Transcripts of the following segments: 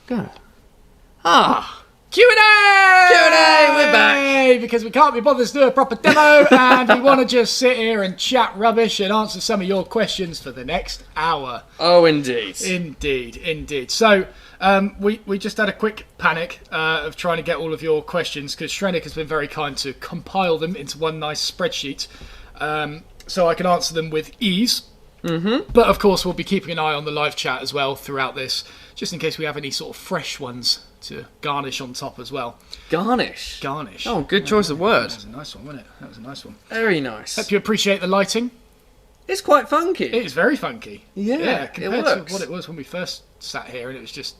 Go. Q&A! Q&A, we're back. Because we can't be bothered to do a proper demo and we want to just sit here and chat rubbish and answer some of your questions for the next hour. Oh, indeed. Indeed. So, we just had a quick panic of trying to get all of your questions because Shrenik has been very kind to compile them into one nice spreadsheet so I can answer them with ease. Mm-hmm. But, of course, we'll be keeping an eye on the live chat as well throughout this, just in case we have any sort of fresh ones to garnish on top as well. Garnish? Oh, good choice of word. That was a nice one, wasn't it? That was a nice one. Very nice. Hope you appreciate the lighting. It's quite funky. It is very funky. Yeah, compared it works. to what it was when we first sat here and it was just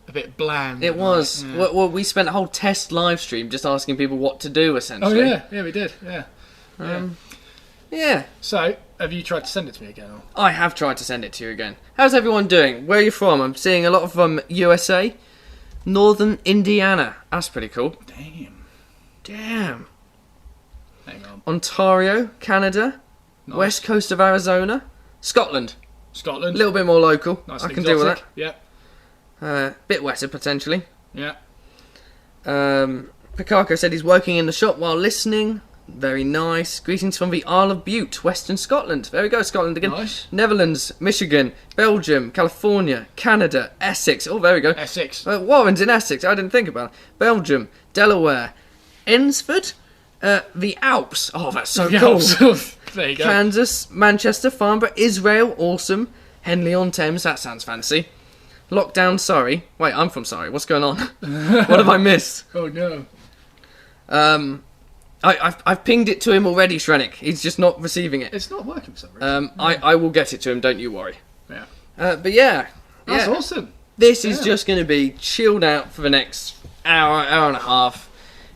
a bit bland. It was. Yeah. Well, we spent a whole test live stream just asking people what to do, Oh, essentially. yeah, we did, yeah. Yeah. So, have you tried to send it to me again? Or? I have tried to send it to you again. How's everyone doing? Where are you from? I'm seeing a lot of USA. Northern Indiana. That's pretty cool. Damn. Hang on. Ontario, Canada. Nice. West coast of Arizona. Scotland. A little bit more local. Nice I and can deal with exotic. that. Bit wetter, potentially. Yeah. Picaco said he's working in the shop while listening. Very nice. Greetings from the Isle of Bute, Western Scotland. There we go, Scotland again. Nice. Netherlands, Michigan, Belgium, California, Canada, Essex. Oh, there we go. Essex. Warren's in Essex. I didn't think about it. Belgium, Delaware, Ensford, the Alps. Oh, that's so cool. There you go. Kansas, Manchester, Farnborough, Israel. Awesome. Henley-on-Thames. That sounds fancy. Lockdown, Surrey. Wait, I'm from Surrey. What's going on? What have I missed? Oh, no. I've pinged it to him already, Shrenik. He's just not receiving it. It's not working for some reason. I will get it to him, don't you worry. Yeah. But yeah. That's awesome. This is just going to be chilled out for the next hour and a half.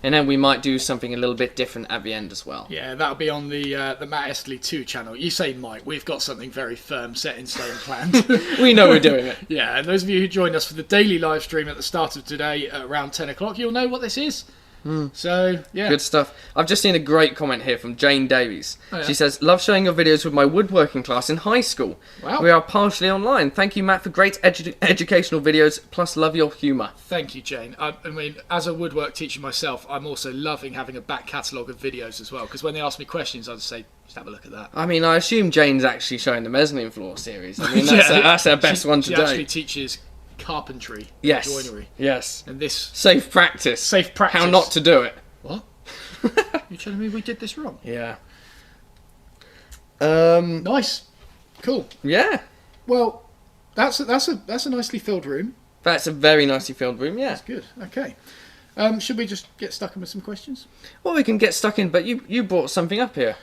And then we might do something a little bit different at the end as well. Yeah, that'll be on the Matt Estlea 2 channel. You say might, we've got something very firm, set in stone planned. We know we're doing it. Yeah, and those of you who joined us for the daily live stream at the start of today at around 10 o'clock, you'll know what this is. So, yeah. Good stuff. I've just seen a great comment here from Jane Davies. Oh, yeah. She says, love showing your videos with my woodworking class in high school. Wow. We are partially online. Thank you, Matt, for great educational videos, plus love your humour. Thank you, Jane. I mean, as a woodwork teacher myself, I'm also loving having a back catalogue of videos as well, because when they ask me questions, I just say, just have a look at that. I mean, I assume Jane's actually showing the mezzanine floor series. I mean, that's our best one today. She actually teaches carpentry, joinery. Yes. And this... Safe practice. How not to do it. What? You're telling me we did this wrong? Yeah. Nice. Cool. Yeah. Well, that's a nicely filled room. That's a very nicely filled room, yeah. That's good. Okay. Should we just get stuck in with some questions? Well, we can get stuck in, but you brought something up here.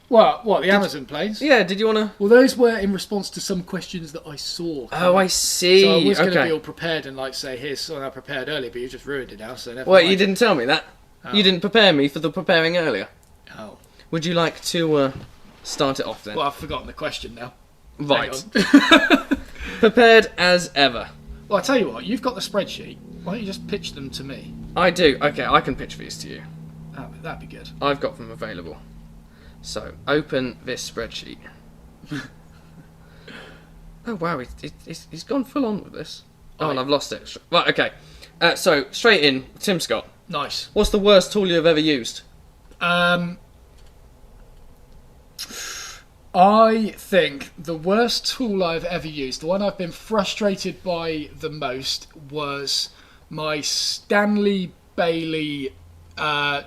Well, what, the Amazon planes? Yeah, did you want to... Well, those were in response to some questions that I saw. Oh, I see. So I was going to be all prepared and, like, say, here's something I prepared earlier, but you just ruined it now, so never Wait, mind. you didn't tell me that? Oh. You didn't prepare me for the preparing earlier? Oh. Would you like to start it off, then? Well, I've forgotten the question now. Right. Prepared as ever. Well, I tell you what, you've got the spreadsheet. Why don't you just pitch them to me? I do. Okay, I can pitch these to you. That'd be good. I've got them available. So, open this spreadsheet. Oh, wow, he's gone full on with this. Oh, and I've lost it. Right, okay. So, straight in, Tim Scott. Nice. What's the worst tool you've ever used? I think the worst tool I've ever used, the one I've been frustrated by the most, was my Stanley Bayley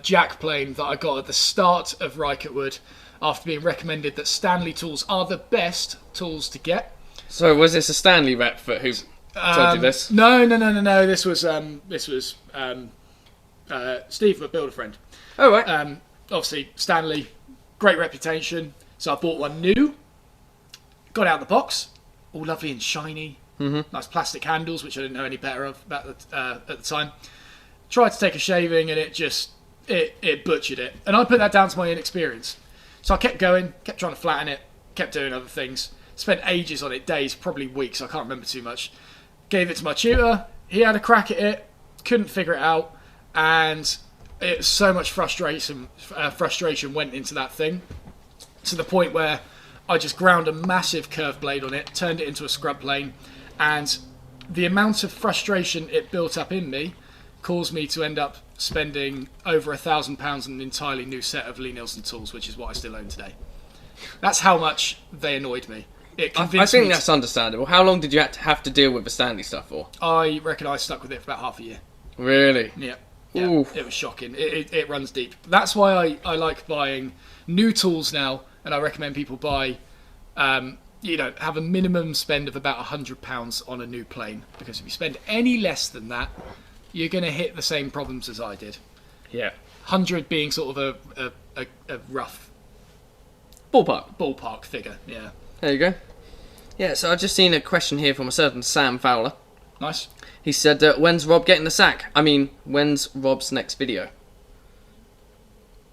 jack plane that I got at the start of Rycotewood after being recommended that Stanley tools are the best tools to get. So was this a Stanley rep who told you this? No. This was Steve, a builder friend. Oh, right. Obviously, Stanley, great reputation. So I bought one new, got it out of the box, all lovely and shiny. Mm-hmm. Nice plastic handles, which I didn't know any better of at the time. Tried to take a shaving and it butchered it. And I put that down to my inexperience. So I kept going, kept trying to flatten it, kept doing other things. Spent ages on it, days, probably weeks, I can't remember too much. Gave it to my tutor, he had a crack at it, couldn't figure it out, and so much frustration went into that thing, to the point where I just ground a massive curved blade on it, turned it into a scrub plane, and the amount of frustration it built up in me caused me to end up spending over £1,000 on an entirely new set of Lee Nielsen tools, which is what I still own today. That's how much they annoyed me. I think that's understandable. How long did you have to deal with the Stanley stuff for? I reckon I stuck with it for about half a year. Really? Yeah. It was shocking. It runs deep. That's why I like buying new tools now, and I recommend people buy, have a minimum spend of about £100 on a new plane, because if you spend any less than that, you're going to hit the same problems as I did. Yeah. 100 being sort of a rough ballpark figure. Yeah. There you go. Yeah, so I've just seen a question here from a certain Sam Fowler. Nice. He said, when's Rob getting the sack? I mean, when's Rob's next video?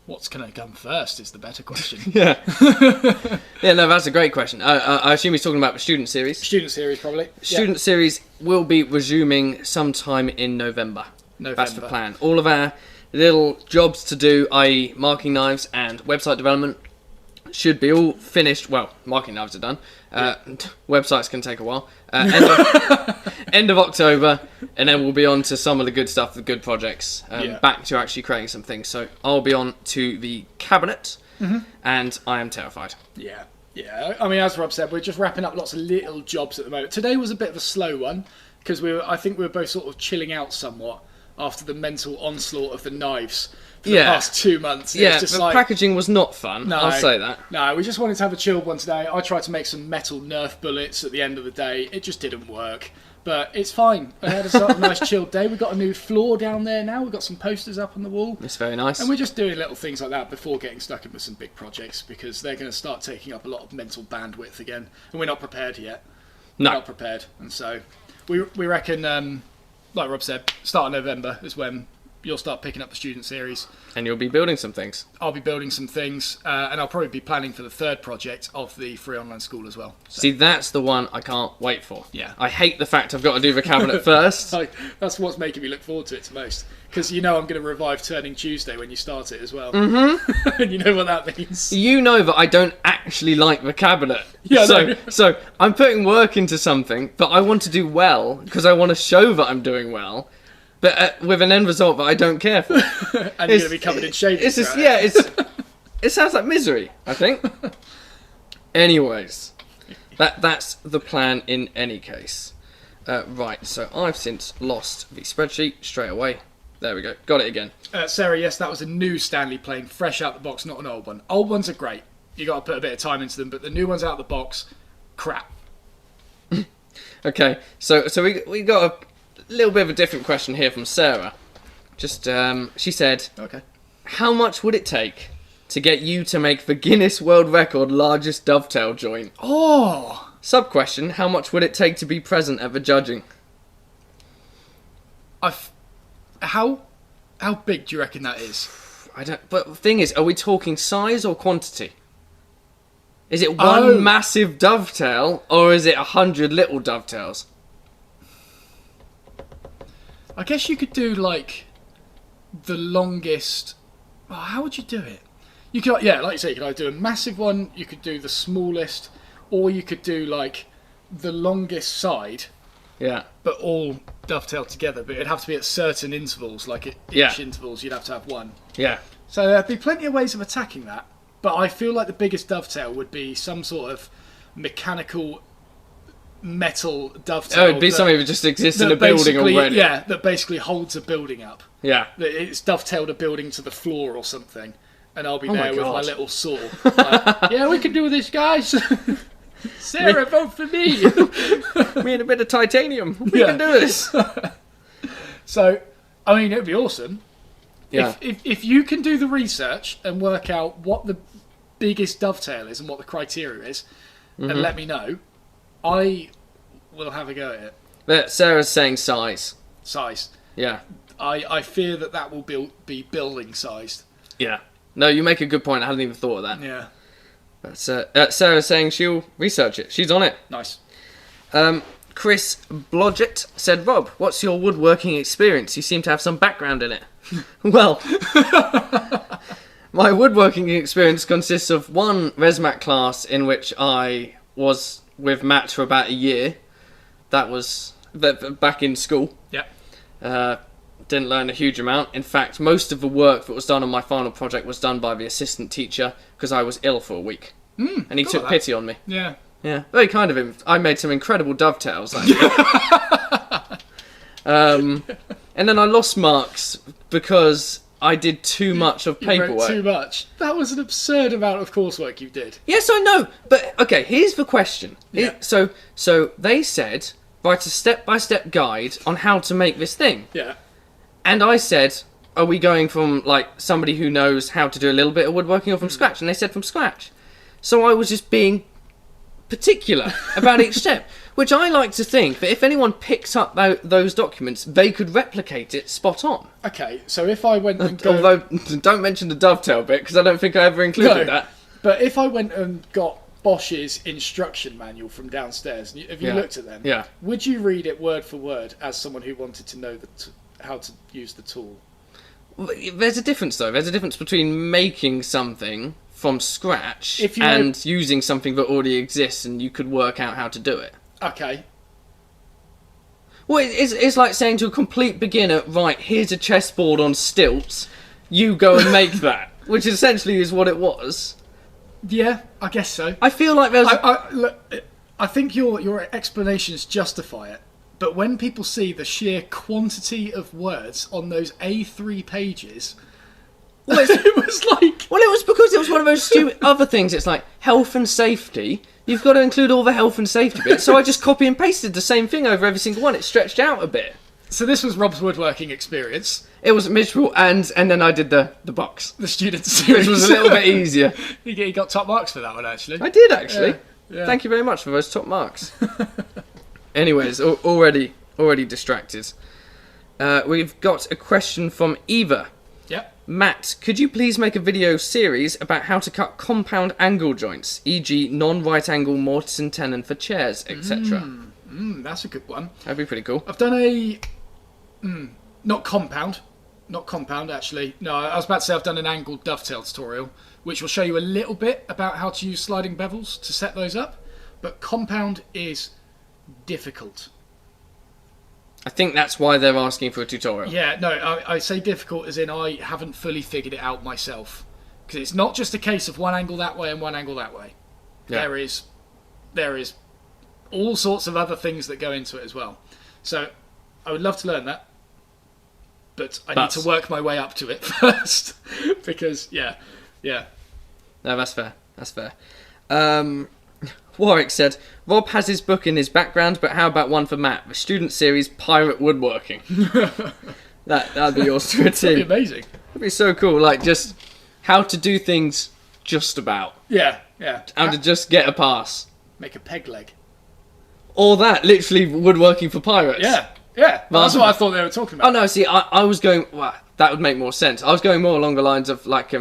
What's going to come first is the better question. Yeah. Yeah, no, that's a great question. I assume he's talking about the student series. Student series, probably. Student series will be resuming sometime in November. That's the plan. All of our little jobs to do, i.e. marking knives and website development, should be all finished. Well, marking knives are done. Websites can take a while. End of October, and then we'll be on to some of the good stuff, the good projects. Back to actually creating some things. So I'll be on to the cabinet, and I am terrified. Yeah. I mean, as Rob said, we're just wrapping up lots of little jobs at the moment. Today was a bit of a slow one because I think we were both sort of chilling out somewhat after the mental onslaught of the knives for the past 2 months. The packaging was not fun, I'll say that. No, we just wanted to have a chilled one today. I tried to make some metal Nerf bullets at the end of the day. It just didn't work. But it's fine. I had a nice chilled day. We've got a new floor down there now. We've got some posters up on the wall. It's very nice. And we're just doing little things like that before getting stuck in with some big projects, because they're going to start taking up a lot of mental bandwidth again. And we're not prepared yet. No. We're not prepared. And so we reckon, like Rob said, start of November is when you'll start picking up the student series. And you'll be building some things. I'll be building some things, and I'll probably be planning for the third project of the free online school as well. So. See, that's the one I can't wait for. Yeah. I hate the fact I've got to do the cabinet first. That's what's making me look forward to it the most. Because you know I'm going to revive Turning Tuesday when you start it as well. Mm-hmm. And you know what that means. You know that I don't actually like the cabinet. Yeah, so I'm putting work into something, but I want to do well, because I want to show that I'm doing well. But with an end result that I don't care for. And you're going to be covered in shavings. It sounds like misery, I think. Anyways, that's the plan in any case. Right, so I've since lost the spreadsheet straight away. There we go, got it again. Sarah, yes, that was a new Stanley plane, fresh out the box, not an old one. Old ones are great. You got to put a bit of time into them, but the new ones out of the box, crap. Okay, so we got a little bit of a different question here from Sarah. Just, she said, okay, how much would it take to get you to make the Guinness World Record largest dovetail joint? Oh! Sub-question, how much would it take to be present at the judging? How big do you reckon that is? I don't. But the thing is, are we talking size or quantity? Is it one massive dovetail, or is it 100 little dovetails? I guess you could do like the longest. Oh, how would you do it? You could, like you say, you could either do a massive one, you could do the smallest, or you could do like the longest side. Yeah. But all dovetailed together. But it'd have to be at certain intervals, like at each intervals you'd have to have one. Yeah. So there'd be plenty of ways of attacking that. But I feel like the biggest dovetail would be some sort of mechanical metal dovetail. Oh, it'd be something that just exists in a building already. Yeah, that basically holds a building up. Yeah. It's dovetailed a building to the floor or something. And I'll be there with my little saw. Like, yeah, we can do this, guys. Sarah, vote for me. Me and a bit of titanium. We can do this. So, I mean, it'd be awesome. Yeah. If you can do the research and work out what the biggest dovetail is and what the criteria is, and let me know, I will have a go at it. But Sarah's saying size. Size. Yeah. I fear that will be building sized. Yeah. No, you make a good point. I hadn't even thought of that. Yeah. Sarah's saying she'll research it. She's on it. Nice. Chris Blodgett said, Rob, what's your woodworking experience? You seem to have some background in it. Well, my woodworking experience consists of one ResMat class in which I was with Matt for about a year. That was back in school. Yeah. Didn't learn a huge amount. In fact, most of the work that was done on my final project was done by the assistant teacher because I was ill for a week. And he took pity on me. Yeah. Yeah, very kind of him. I made some incredible dovetails. And then I lost marks because I did too much of paperwork. You wrote too much. That was an absurd amount of coursework you did. Yes, I know. But, okay, here's the question. Yeah. So they said, write a step-by-step guide on how to make this thing. Yeah. And I said, are we going from, like, somebody who knows how to do a little bit of woodworking or from scratch? And they said from scratch. So I was just being particular about each step, which I like to think that if anyone picks up those documents, they could replicate it spot on. Okay, so if I went and Although, don't mention the dovetail bit, because I don't think I ever included that. But if I went and got Bosch's instruction manual from downstairs, have you looked at them? Yeah. Would you read it word for word as someone who wanted to know how to use the tool? There's a difference, though. There's a difference between making something from scratch using something that already exists and you could work out how to do it. Okay. Well, it's like saying to a complete beginner, right, here's a chessboard on stilts, you go and make that, which essentially is what it was. Yeah, I guess so. I feel like there's... I think your explanations justify it, but when people see the sheer quantity of words on those A3 pages... Well, it was like... Well, it was because it was one of those stupid other things. It's like, health and safety. You've got to include all the health and safety bits. So I just copy and pasted the same thing over every single one. It stretched out a bit. So this was Rob's woodworking experience. It was miserable, and then I did the box. The student series. Which was a little bit easier. You got top marks for that one, actually. I did, actually. Yeah. Thank you very much for those top marks. Anyways, already distracted. We've got a question from Eva. Yep. Matt, could you please make a video series about how to cut compound angle joints, e.g. non-right angle mortise and tenon for chairs, etc.? That's a good one. That'd be pretty cool. I've done a... not compound, actually. No, I was about to say I've done an angled dovetail tutorial, which will show you a little bit about how to use sliding bevels to set those up. But compound is difficult. I think that's why they're asking for a tutorial. Yeah, no, I say difficult as in I haven't fully figured it out myself. Because it's not just a case of one angle that way and one angle that way. Yeah. There is all sorts of other things that go into it as well. So I would love to learn that. But I need to work my way up to it first. Because, yeah. No, that's fair. Warwick said, Rob has his book in his background, but how about one for Matt? The student series Pirate Woodworking. That'd be yours to a team. That'd be amazing. That'd be so cool. Like, just how to do things just about. Yeah. How to just get a pass. Make a peg leg. Or that, literally woodworking for pirates. Yeah. That's what I thought they were talking about. Oh, no, see, I was going... Well, that would make more sense. I was going more along the lines of, like...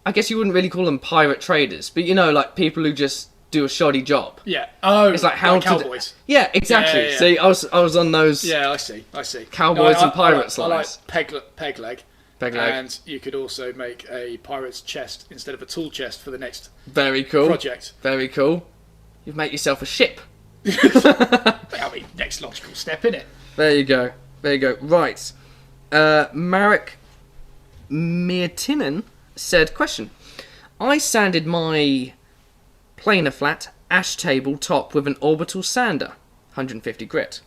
I guess you wouldn't really call them pirate traders, but you know, like people who just do a shoddy job. Yeah. Oh, it's like how like cowboys. Yeah, exactly. Yeah. See, I was on those. Yeah, I see. Cowboys and pirates. I like peg leg. Peg leg. And you could also make a pirate's chest instead of a tool chest for the next. Very cool. Project. Very cool. You've made yourself a ship. I mean, next logical step, innit? There you go. Right. Marek Mirtinen said, question. I sanded my planer flat ash table top with an orbital sander, 150 grit.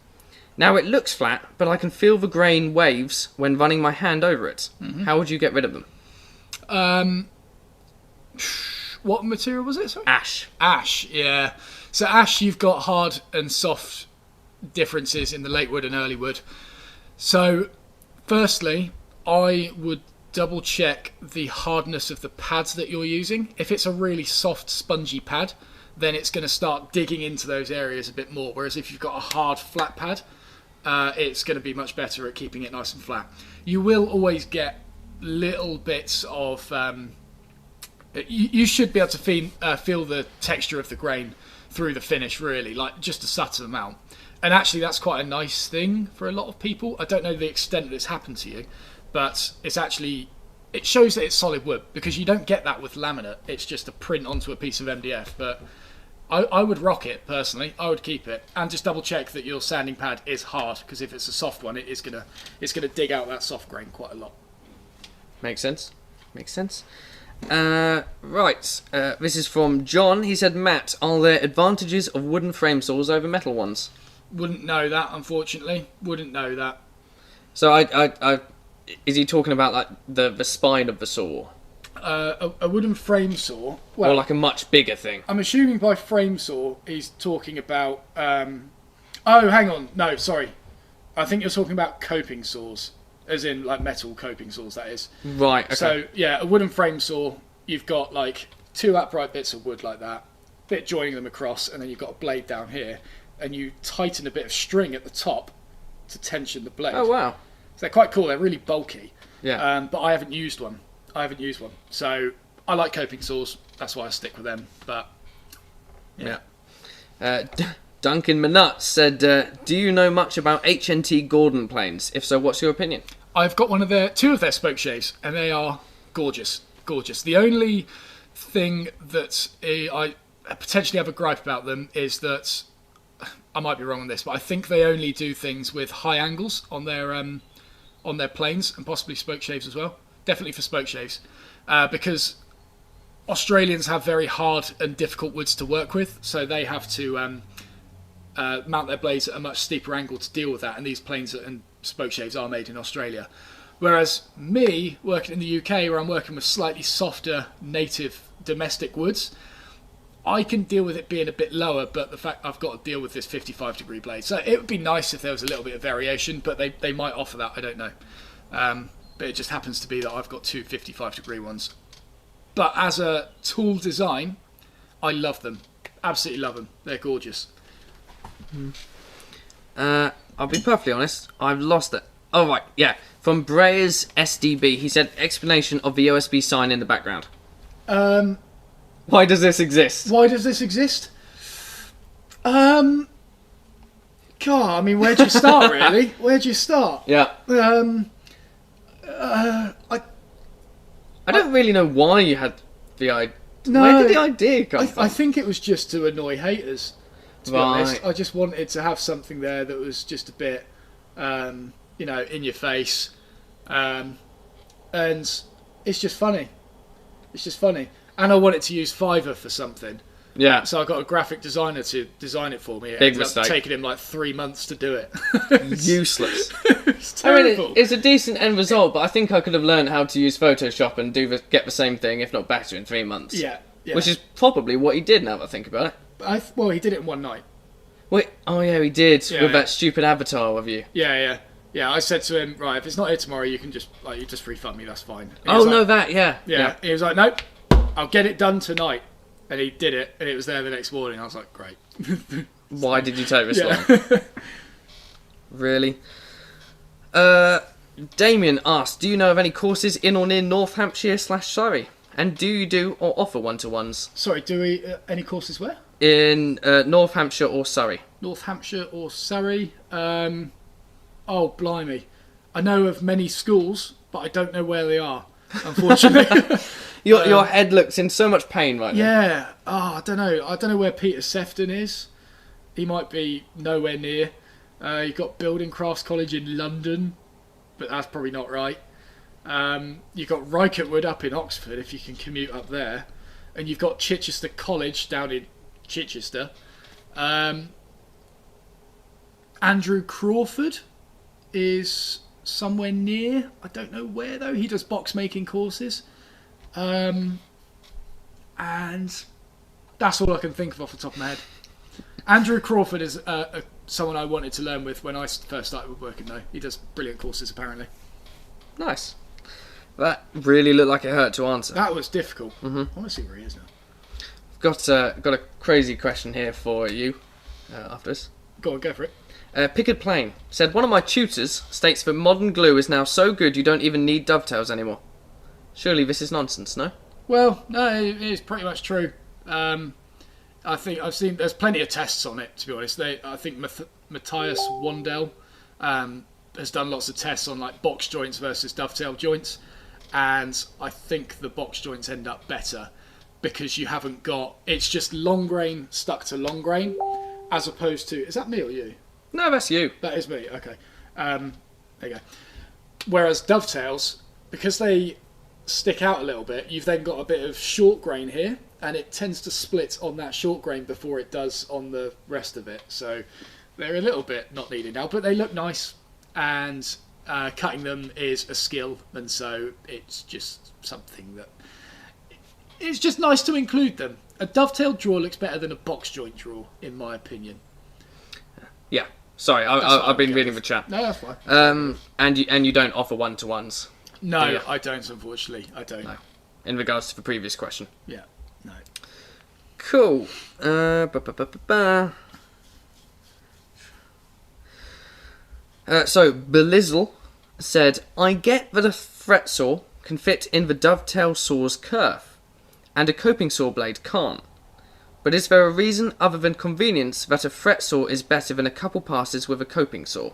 Now it looks flat, but I can feel the grain waves when running my hand over it. Mm-hmm. How would you get rid of them? What material was it? Sorry? Ash, yeah. So ash, you've got hard and soft differences in the late wood and early wood. So, firstly, I would double check the hardness of the pads that you're using. If it's a really soft, spongy pad, then it's going to start digging into those areas a bit more. Whereas if you've got a hard, flat pad, it's going to be much better at keeping it nice and flat. You will always get little bits of... you should be able to feel the texture of the grain through the finish, really, like just a subtle amount. And actually, that's quite a nice thing for a lot of people. I don't know the extent that it's happened to you, but it shows that it's solid wood, because you don't get that with laminate. It's just a print onto a piece of MDF. But I would rock it personally. I would keep it and just double check that your sanding pad is hard, because if it's a soft one, it's gonna dig out that soft grain quite a lot. Makes sense. Right. This is from John. He said, Matt, are there advantages of wooden frame saws over metal ones? Wouldn't know that, unfortunately. Wouldn't know that. So is he talking about like the spine of the saw? A wooden frame saw. Well, or like a much bigger thing? I'm assuming by frame saw he's talking about... oh, hang on. No, sorry. I think you're talking about coping saws. As in, like, metal coping saws, that is. Right, okay. So, yeah, a wooden frame saw, you've got, like, 2 upright bits of wood like that, bit joining them across, and then you've got a blade down here, and you tighten a bit of string at the top to tension the blade. Oh, wow. So they're quite cool. They're really bulky. Yeah. But I haven't used one. So I like coping saws. That's why I stick with them. But, yeah. Duncan Manut said, do you know much about HNT Gordon planes? If so, what's your opinion? I've got 2 of their spoke shaves, and they are gorgeous. Gorgeous. The only thing that I potentially have a gripe about them is that, I might be wrong on this, but I think they only do things with high angles on their planes, and possibly spoke shaves as well. Definitely for spoke shaves. Because Australians have very hard and difficult woods to work with, so they have to... mount their blades at a much steeper angle to deal with that, and these planes and spoke shaves are made in Australia. Whereas me, working in the UK, where I'm working with slightly softer native domestic woods, I can deal with it being a bit lower, but the fact I've got to deal with this 55-degree blade. So it would be nice if there was a little bit of variation, but they might offer that, I don't know. But it just happens to be that I've got 2 55-degree ones. But as a tool design, I love them. Absolutely love them. They're gorgeous. I'll be perfectly honest, I've lost it. Oh, right, yeah. From Breyers SDB, he said, explanation of the USB sign in the background. Why does this exist? God, I mean, where'd you start, really? Where'd you start? Yeah. I don't really know why you had the idea. No, where did the idea come from? I think it was just to annoy haters. To be honest, I just wanted to have something there that was just a bit, in your face, and it's just funny. And I wanted to use Fiverr for something. Yeah. So I got a graphic designer to design it for me. Big mistake. Taking him like 3 months to do it. Useless. It's terrible. I mean, it's a decent end result, but I think I could have learned how to use Photoshop and get the same thing, if not better, in 3 months. Yeah. Which is probably what he did, now that I think about it. Well, he did it in one night. Wait, oh yeah, he did, with that stupid avatar of you. Yeah. I said to him, right, if it's not here tomorrow, you can just refund me, that's fine. Yeah. He was like, nope, I'll get it done tonight. And he did it, and it was there the next morning. I was like, great. Why did you take this long? Really? Damien asked, do you know of any courses in or near North Hampshire/Surrey? And do you do or offer one-to-ones? Sorry, do we... any courses where? In North Hampshire or Surrey. North Hampshire or Surrey? Oh, blimey. I know of many schools, but I don't know where they are, unfortunately. Your head looks in so much pain right now. Yeah. Oh, I don't know. I don't know where Peter Sefton is. He might be nowhere near. You've got Building Crafts College in London, but that's probably not right. You've got Rycotewood up in Oxford, if you can commute up there. And you've got Chichester College down in Chichester. Andrew Crawford is somewhere near. I don't know where, though. He does box making courses. And that's all I can think of off the top of my head. Andrew Crawford is someone I wanted to learn with when I first started woodworking, though. He does brilliant courses, apparently. Nice. That really looked like it hurt to answer. That was difficult. Mm-hmm. I want to see where he is now. Got a crazy question here for you after this. Go for it. Pickard Plain said, one of my tutors states that modern glue is now so good you don't even need dovetails anymore. Surely this is nonsense, no? Well, no, it is pretty much true. I think I've seen there's plenty of tests on it, to be honest. I think Matthias Wandel has done lots of tests on like box joints versus dovetail joints, and I think the box joints end up better. because you haven't got, it's just long grain stuck to long grain, as opposed to, is that me or you? No, that's you. That is me, okay. There you go. Whereas dovetails, because they stick out a little bit, you've then got a bit of short grain here, and it tends to split on that short grain before it does on the rest of it. So they're a little bit not needed now, but they look nice, and cutting them is a skill, and so it's just something that it's just nice to include them. A dovetail drawer looks better than a box joint drawer, in my opinion. Yeah. Sorry, I've been reading the chat. No, that's fine. And you don't offer one-to-ones. No, I don't, unfortunately. I don't. No. In regards to the previous question. Yeah, no. Cool. So, Belizzle said, I get that a fret saw can fit in the dovetail saw's curve, and a coping saw blade can't. But is there a reason other than convenience that a fret saw is better than a couple passes with a coping saw?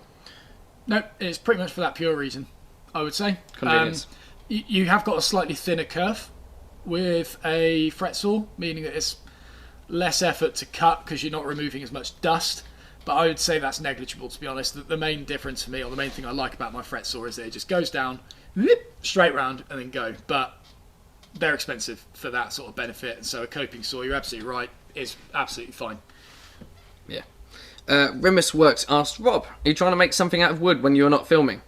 No, it's pretty much for that pure reason, I would say. Convenience. You have got a slightly thinner curve with a fret saw, meaning that it's less effort to cut because you're not removing as much dust. But I would say that's negligible, to be honest. The main difference for me, or the main thing I like about my fret saw, is that it just goes down, whoop, straight round, and then go. But they're expensive for that sort of benefit, and so a coping saw, you're absolutely right, is absolutely fine. Yeah. Rimus Works asked, Rob, are you trying to make something out of wood when you're not filming?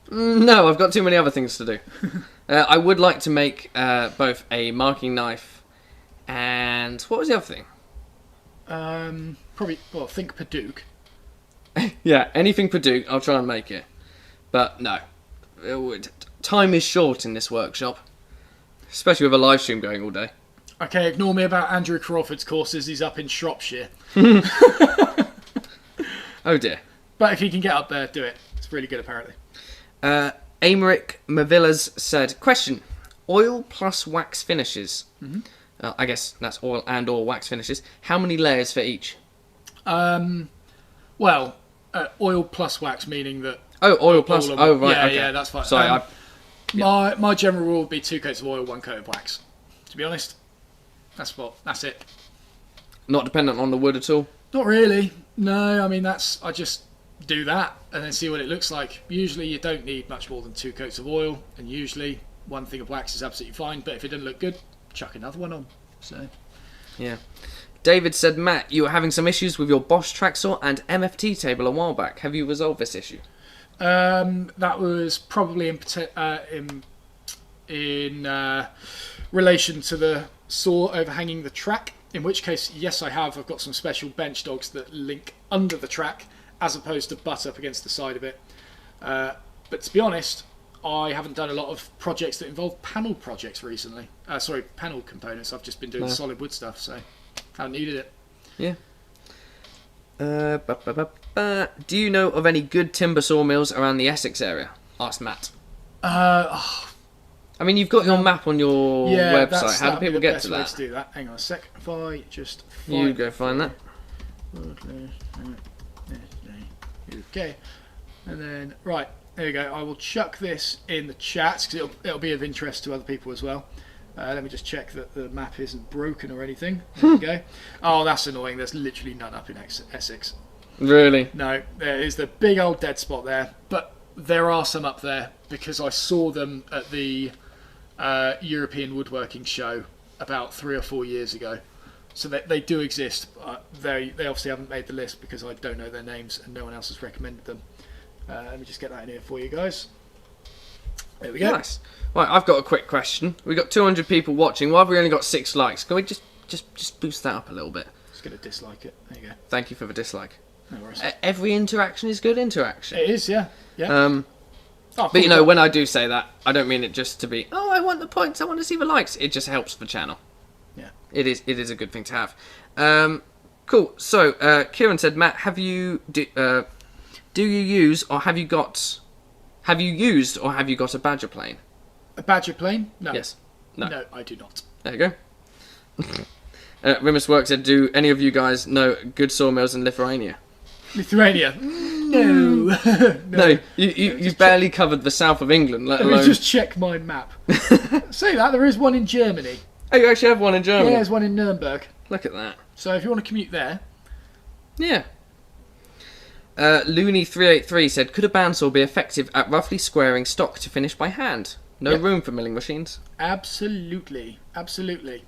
No, I've got too many other things to do. I would like to make both a marking knife and... what was the other thing? Probably, well, think Paduke. Yeah, anything Paduke, I'll try and make it. But no. Time is short in this workshop. Especially with a live stream going all day. Okay, ignore me about Andrew Crawford's courses. He's up in Shropshire. Oh dear. But if you can get up there, do it. It's really good, apparently. Amaric Mavillas said, question, oil plus wax finishes. Mm-hmm. I guess that's oil and or wax finishes. How many layers for each? Well, oil plus wax, meaning that... Oh, oil plus... Oh, right, yeah, okay. Yeah, that's fine. Sorry, My general rule would be 2 coats of oil, 1 coat of wax. To be honest, that's it. Not dependent on the wood at all? Not really. No, I mean, I just do that and then see what it looks like. Usually you don't need much more than 2 coats of oil, and usually 1 thing of wax is absolutely fine, but if it doesn't look good, chuck another one on. So, yeah. David said, Matt, you were having some issues with your Bosch track saw and MFT table a while back. Have you resolved this issue? That was probably in relation to the saw overhanging the track, in which case, yes, I have. I've got some special bench dogs that link under the track as opposed to butt up against the side of it. But to be honest, I haven't done a lot of projects that involve panel projects recently. Panel components. I've just been doing solid wood stuff, so haven't needed it. Yeah. Do you know of any good timber sawmills around the Essex area? Asked Matt. I mean, you've got your map on your website. How do people get to that? To do that? Hang on a sec. If I just you go find that. Okay, and then right there you go. I will chuck this in the chat because it'll be of interest to other people as well. Let me just check that the map isn't broken or anything. There we go. Oh, that's annoying. There's literally none up in Essex. Really? No, there is the big old dead spot there, but there are some up there because I saw them at the European Woodworking Show about 3 or 4 years ago. So they do exist. They obviously haven't made the list because I don't know their names and no one else has recommended them. Let me just get that in here for you guys. There we go. Nice. Right, I've got a quick question. We've got 200 people watching. Why have we only got 6 likes? Can we just boost that up a little bit? Just going to dislike it. There you go. Thank you for the dislike. No worries. Every interaction is good interaction. It is, yeah. But you know, when I do say that, I don't mean it just to be, I want the points, I want to see the likes. It just helps the channel. Yeah. It is a good thing to have. Cool. So, Kieran said, Matt, do you use or have you used or have you got a Badger plane? A Badger plane? No. Yes. No. No, I do not. There you go. Rimus Work said, do any of you guys know good sawmills in Lithuania? Lithuania? No. No, you've barely covered the south of England, let alone... Let me just check my map. Say that, there is one in Germany. Oh, you actually have one in Germany? Yeah, there's one in Nuremberg. Look at that. So if you want to commute there... Yeah. Looney383 said, could a bandsaw be effective at roughly squaring stock to finish by hand? No room for milling machines? Absolutely. Absolutely.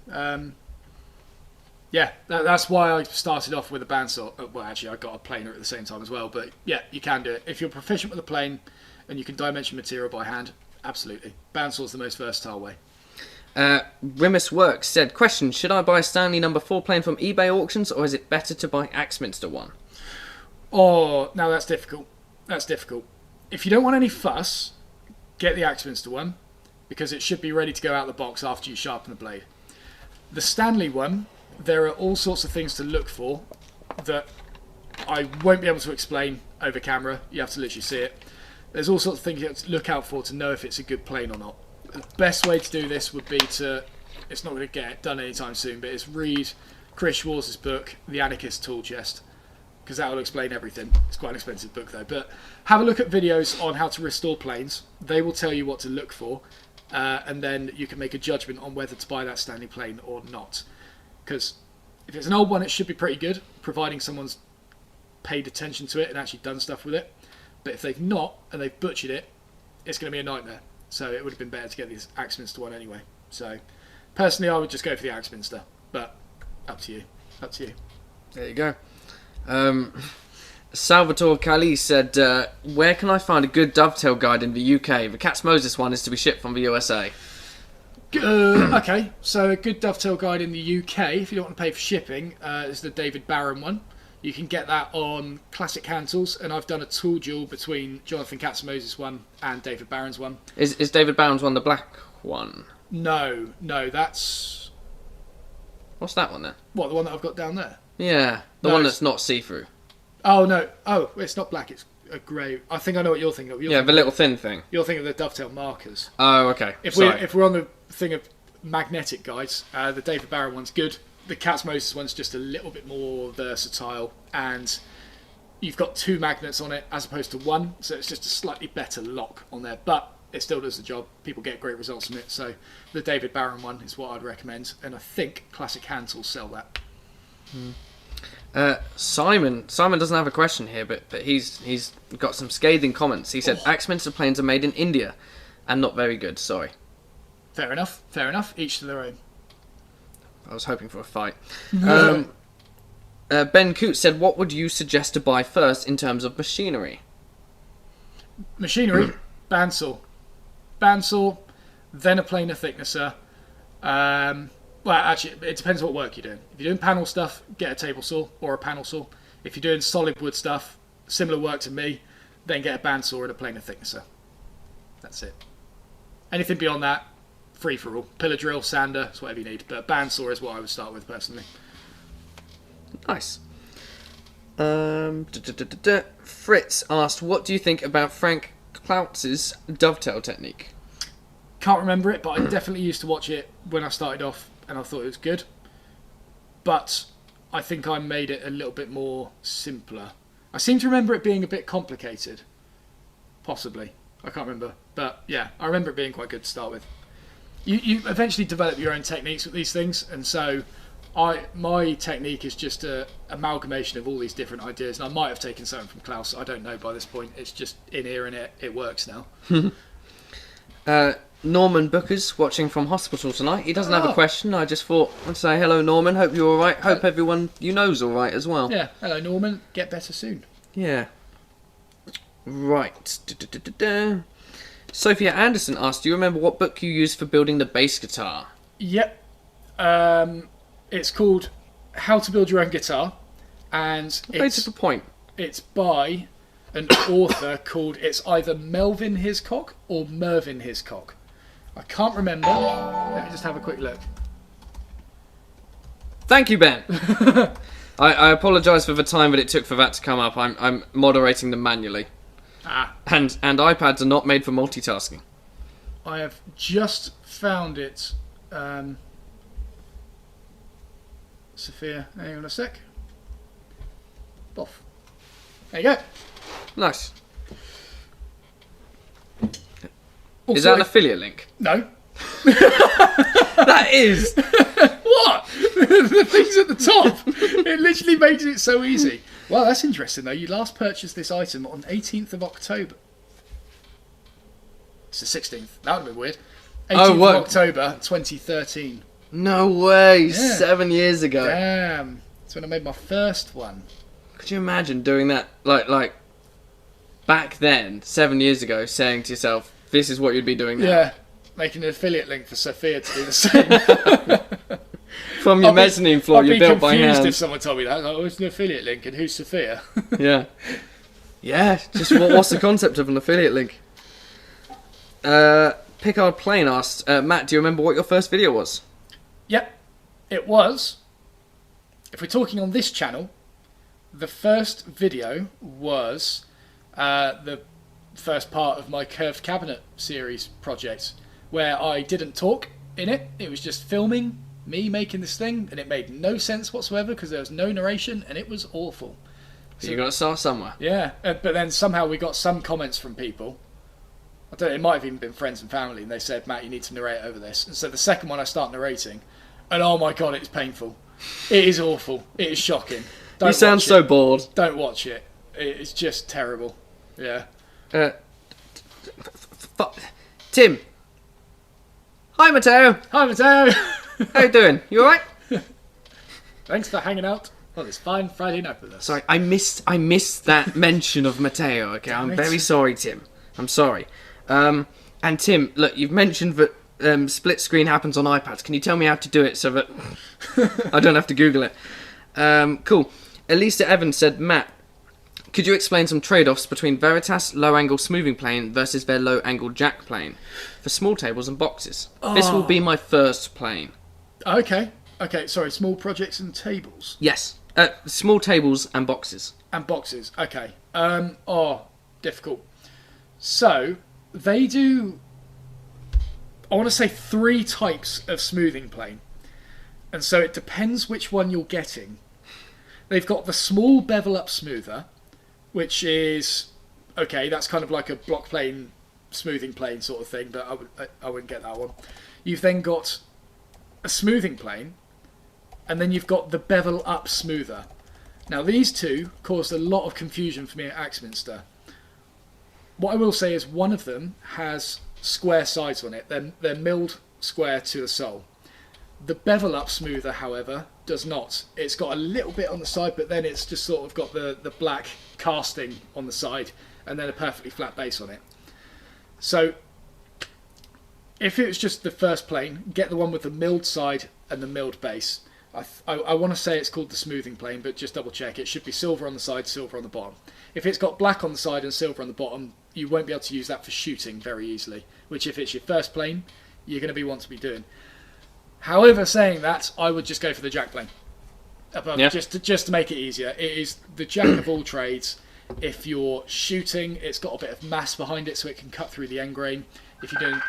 Yeah, that's why I started off with a bandsaw. Well, actually, I got a planer at the same time as well. But yeah, you can do it. If you're proficient with a plane and you can dimension material by hand, absolutely. Bandsaw's the most versatile way. Rimus Works said, question, should I buy a Stanley No. 4 plane from eBay auctions, or is it better to buy Axminster one? Oh, now that's difficult. That's difficult. If you don't want any fuss, get the Axminster one, because it should be ready to go out the box after you sharpen the blade. The Stanley one, there are all sorts of things to look for that I won't be able to explain over camera. You have to literally see it. There's all sorts of things you have to look out for to know if it's a good plane or not. The best way to do this would be to, it's not going to get done anytime soon, but it's read Chris Schwarz's book, The Anarchist Tool Chest, because that will explain everything. It's quite an expensive book though, but have a look at videos on how to restore planes. They will tell you what to look for, and then you can make a judgment on whether to buy that Stanley plane or not. Because if it's an old one, it should be pretty good, providing someone's paid attention to it and actually done stuff with it. But if they've not, and they've butchered it, it's going to be a nightmare. So it would have been better to get the Axminster one anyway. So personally, I would just go for the Axminster. But up to you. Up to you. There you go. Salvatore Cali said, where can I find a good dovetail guide in the UK? The Cat's Moses one is to be shipped from the USA. Okay, so a good dovetail guide in the UK, if you don't want to pay for shipping, is the David Barron one. You can get that on Classic Hand Tools, and I've done a tool duel between Jonathan Katz-Moses one and David Barron's one. Is David Barron's one the black one? No, that's... What's that one then? What, the one that I've got down there? Yeah, the one that's not see-through. Oh, no. Oh, it's not black, it's a grey. I think I know what you're thinking of. Yeah, the little thin thing. You're thinking of the dovetail markers. Oh, okay. If we're on the thing of magnetic guides, the David Barron one's good. The Katz-Moses one's just a little bit more versatile, and you've got 2 magnets on it as opposed to 1, so it's just a slightly better lock on there, but it still does the job. People get great results from it, so the David Barron one is what I'd recommend, and I think Classic Hand Tools sell that. Simon doesn't have a question here, but he's got some scathing comments. He said, Axminster planes are made in India and not very good, sorry. Fair enough, each to their own. I was hoping for a fight. Ben Coote said, what would you suggest to buy first in terms of machinery? Machinery, bandsaw. Bandsaw, then a planer thicknesser. Well, actually, it depends what work you're doing. If you're doing panel stuff, get a table saw or a panel saw. If you're doing solid wood stuff, similar work to me, then get a bandsaw and a planer thicknesser. That's it. Anything beyond that, free for all. Pillar drill, sander, it's whatever you need. But bandsaw is what I would start with personally. Nice. Fritz asked, what do you think about Frank Klautz's dovetail technique? Can't remember it, but I definitely used to watch it when I started off, and I thought it was good. But I think I made it a little bit more simpler. I seem to remember it being a bit complicated. Possibly. I can't remember. But yeah, I remember it being quite good to start with. You eventually develop your own techniques with these things, and so my technique is just an amalgamation of all these different ideas, and I might have taken something from Klaus, I don't know by this point. It's just in here and it works now. Norman Booker's watching from hospital tonight. He doesn't have a question. I just thought I'd say hello, Norman. Hope you're all right. Hope everyone you know's all right as well. Yeah, hello, Norman. Get better soon. Yeah. Right. Sophia Anderson asked, do you remember what book you used for building the bass guitar? Yep. It's called How to Build Your Own Guitar, and It's the point. It's by an author called, it's either Melvin Hiscock or Mervyn Hiscock. I can't remember. Let me just have a quick look. Thank you, Ben. I apologise for the time that it took for that to come up. I'm moderating them manually. And iPads are not made for multitasking. I have just found it. Sophia, hang on a sec. Boff. There you go. Nice. Also, Is that an affiliate link? No. That is. What? The thing's at the top. It literally makes it so easy. Well, that's interesting though. You last purchased this item on 18th of October. It's the 16th. That would have been weird. 18th of October 2013. No way. Yeah. 7 years ago. Damn. That's when I made my first one. Could you imagine doing that, like back then, 7 years ago, saying to yourself, this is what you'd be doing now? Yeah. Making an affiliate link for Sophia to do the same. From your mezzanine floor, you built by hand. I'd be confused if someone told me that. Like, oh, it's an affiliate link, and who's Sophia? Yeah. Yeah, just what's the concept of an affiliate link? Pickard Plain asked, Matt, do you remember what your first video was? Yep. It was, if we're talking on this channel, the first video was the first part of my curved cabinet series project, where I didn't talk in it. It was just filming me making this thing, and it made no sense whatsoever because there was no narration, and it was awful. So you got to start somewhere. Yeah, but then somehow we got some comments from people. I don't know, it might have even been friends and family, and they said, Matt, you need to narrate over this. And so the second one I start narrating, and oh my god, it's painful. It is awful. It is shocking. You sound so bored. Don't watch it. It's just terrible. Yeah. Tim. Hi, Matteo. Hi, Matteo. How you doing? You alright? Thanks for hanging out on this fine Friday night with us. Sorry, I missed that mention of Matteo. Okay, I'm very sorry, Tim. I'm sorry. And Tim, look, you've mentioned that split screen happens on iPads. Can you tell me how to do it so that I don't have to Google it? Cool. Elisa Evans said, Matt, could you explain some trade-offs between Veritas low-angle smoothing plane versus their low-angle jack plane for small tables and boxes? Oh. This will be my first plane. Okay. Okay, sorry, small projects and tables? Yes. Small tables and boxes. And boxes, okay. Difficult. So, they do, I want to say 3 types of smoothing plane. And so it depends which one you're getting. They've got the small bevel up smoother, which is, okay, that's kind of like a block plane, smoothing plane sort of thing, but I wouldn't get that one. You've then got a smoothing plane, and then you've got the bevel up smoother. Now these two caused a lot of confusion for me at Axminster. What I will say is one of them has square sides on it. They're milled square to the sole. The bevel up smoother, however, does not. It's got a little bit on the side, but then it's just sort of got the black casting on the side and then a perfectly flat base on it. So if it was just the first plane, get the one with the milled side and the milled base. I want to say it's called the smoothing plane, but just double check. It should be silver on the side, silver on the bottom. If it's got black on the side and silver on the bottom, you won't be able to use that for shooting very easily, which if it's your first plane, you're going to want to be doing. However, saying that, I would just go for the jack plane. Just to make it easier. It is the jack of all trades. If you're shooting, it's got a bit of mass behind it so it can cut through the end grain. If you're doing...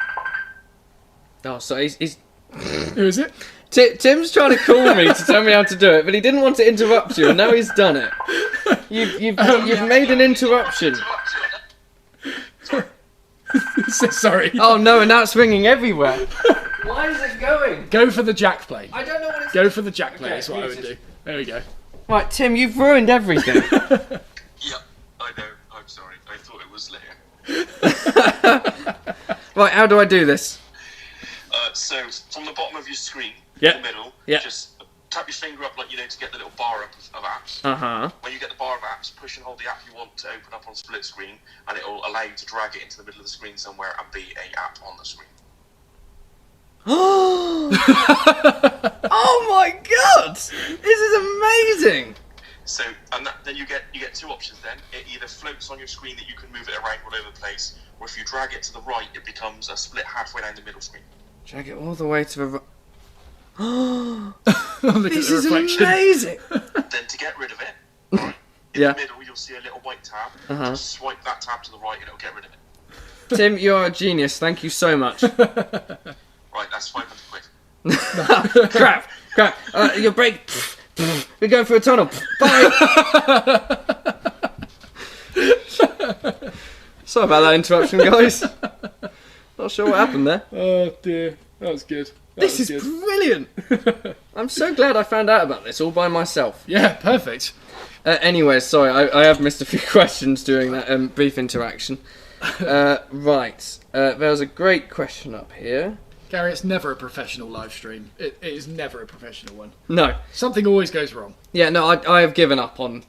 Oh, so he's... Who is it? Tim's trying to call me to tell me how to do it, but he didn't want to interrupt you, and now he's done it. You've made an interruption. Sorry. Oh no, and now it's ringing everywhere. Why is it going? Go for the jack plane. I don't know what it's... Go for the jack plane, that's what I would do. There we go. Right, Tim, you've ruined everything. Yep, I know. I'm sorry. I thought it was later. Right, how do I do this? So, from the bottom of your screen, in the middle, yeah. Just tap your finger up like, to get the little bar up of apps. Uh-huh. When you get the bar of apps, push and hold the app you want to open up on split screen, and it will allow you to drag it into the middle of the screen somewhere and be a app on the screen. Oh my god! This is amazing! So, then you get 2 options then. It either floats on your screen that you can move it around all over the place, or if you drag it to the right, it becomes a split halfway down the middle screen. Drag it all the way to the right. Oh, this is amazing! Then to get rid of it, right, in the middle you'll see a little white tab. Just swipe that tab to the right and it'll get rid of it. Tim, you're a genius. Thank you so much. Right, that's 500 quid. Crap. Your brake. We're going through a tunnel. Bye. Sorry about that interruption, guys. Not sure what happened there. Oh dear. That was good. This is brilliant. I'm so glad I found out about this all by myself. Yeah, perfect. Anyway, sorry, I have missed a few questions during that brief interaction. Right, there's a great question up here. Gary, it's never a professional live stream. It is never a professional one. No. Something always goes wrong. Yeah, no, I have given up on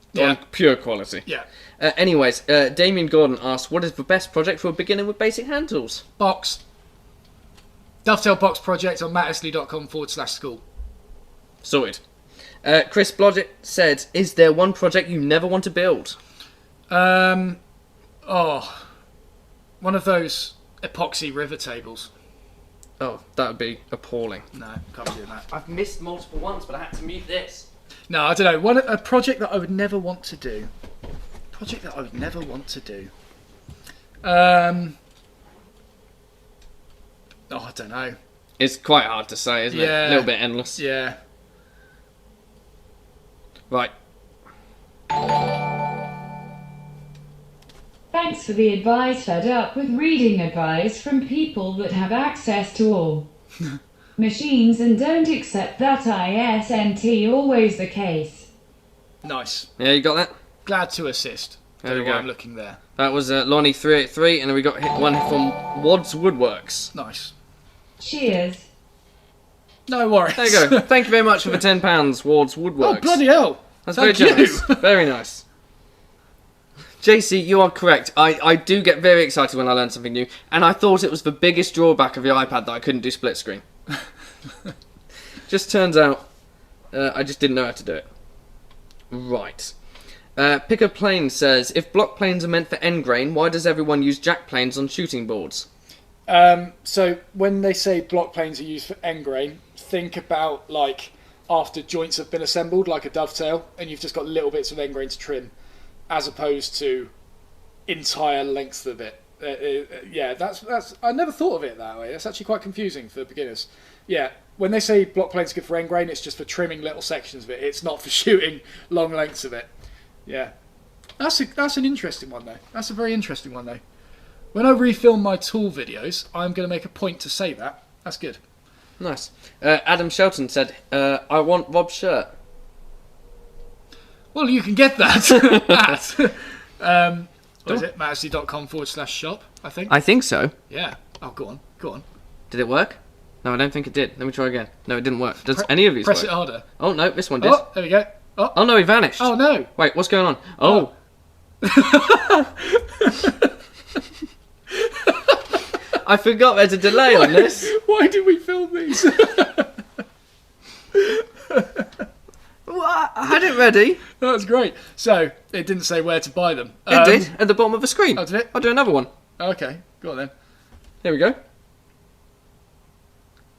pure quality. Yeah. Anyways, Damien Gordon asks, what is the best project for a beginner with basic hand tools? Box. Dovetail box project on mattesley.com/school. Sorted. Chris Blodgett said, is there one project you never want to build? One of those epoxy river tables. Oh, that would be appalling. No, can't do that. I've missed multiple ones, but I had to mute this. No, I don't know. A project that I would never want to do. I don't know. It's quite hard to say, isn't it? A little bit endless. Yeah. Right. Thanks for the advice. Fed up with reading advice from people that have access to all machines and don't accept that isn't always the case. Nice. Yeah, you got that? Glad to assist. There we Don't know go. why I'm looking there. That was Lonnie383, and then we got one from Wads Woodworks. Nice. Cheers. No worries. There you go. Thank you very much for the £10, Wads Woodworks. Oh, bloody hell. That's Thank very you. generous. Very nice. JC, you are correct. I do get very excited when I learn something new, and I thought it was the biggest drawback of the iPad that I couldn't do split screen. Just turns out I just didn't know how to do it. Right. Picker Plane says, if block planes are meant for end grain, why does everyone use jack planes on shooting boards? So when they say block planes are used for end grain, think about like after joints have been assembled, like a dovetail, and you've just got little bits of end grain to trim, as opposed to entire lengths of it. Yeah, that's. I never thought of it that way. That's actually quite confusing for beginners. Yeah, when they say block planes are good for end grain, it's just for trimming little sections of it. It's not for shooting long lengths of it. Yeah, that's an interesting one though. That's a very interesting one though. When I refilm my tool videos, I'm going to make a point to say that. That's good. Nice. Adam Shelton said, I want Rob's shirt. Well, you can get that at what is it? mattesley.com/shop, I think. I think so. Yeah. Oh, go on. Did it work? No, I don't think it did. Let me try again. No, it didn't work. Does any of these press work? it harder. Oh, no, this one did. Oh, there we go. Oh, no, he vanished. Oh, no. Wait, what's going on? Oh. I forgot there's a delay on this. Why did we film these? What? I had it ready. That was great. So, it didn't say where to buy them. It did, at the bottom of the screen. Oh, did it? I'll do another one. Okay, go on then. Here we go.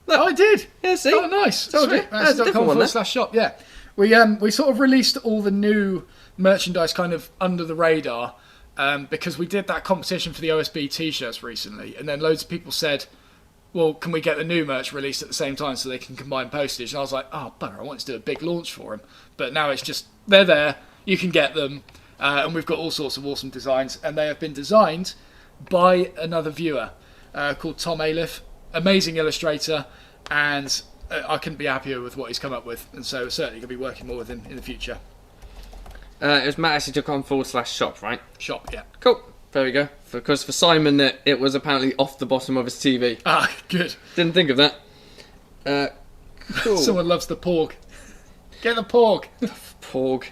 Look. Oh, I did. Yeah, see? Oh, nice. Told you. Sweet. That's a different one there. mattesley.com/shop, yeah. We sort of released all the new merchandise kind of under the radar because we did that competition for the OSB t-shirts recently, and then loads of people said, well, can we get the new merch released at the same time so they can combine postage? And I was like, oh, bugger, I wanted to do a big launch for them. But now it's just, they're there, you can get them, and we've got all sorts of awesome designs, and they have been designed by another viewer called Tom Aliff, amazing illustrator, and I couldn't be happier with what he's come up with, and so certainly going to be working more with him in the future. It was mattesley.com/shop, right? Shop, yeah. Cool. There we go. Because for Simon, it was apparently off the bottom of his TV. Ah, good. Didn't think of that. Cool. Someone loves the porg. Get the porg. Porg.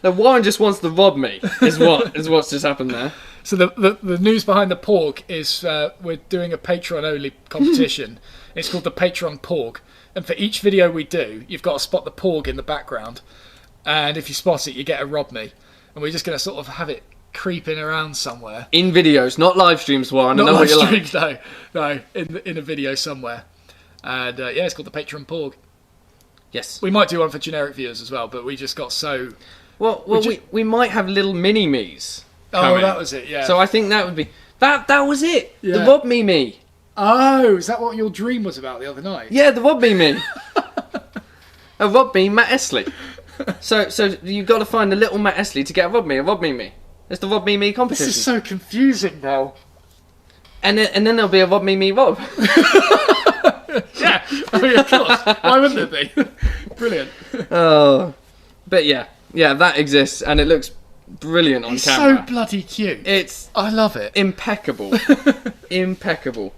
No, Warren just wants to rob me, is what's just happened there. So the news behind the porg is we're doing a Patreon-only competition. It's called the Patreon Porg. And for each video we do, you've got to spot the porg in the background. And if you spot it, you get a rob me. And we're just going to sort of have it creeping around somewhere. In videos, not live streams, Warren. Not I know live what you're streams, like. no, in a video somewhere. And yeah, it's called the Patreon Porg. Yes. We might do one for generic viewers as well, but we just got so... Well, we might have little mini-me's. Oh, that was it, yeah. So I think that would be... That was it! Yeah. The Rob Me. Oh, is that what your dream was about the other night? Yeah, the Rob Me. A Rob Me, Matt Estlea. So you've got to find a little Matt Estlea to get a Rob Me. It's the Rob Me competition. This is so confusing now. And then there'll be a Rob Me Rob. Yeah, I mean, of course. Why wouldn't it be? Brilliant. Oh, but yeah, that exists, and it looks brilliant on It's camera. so bloody cute. I love it. Impeccable. Impeccable.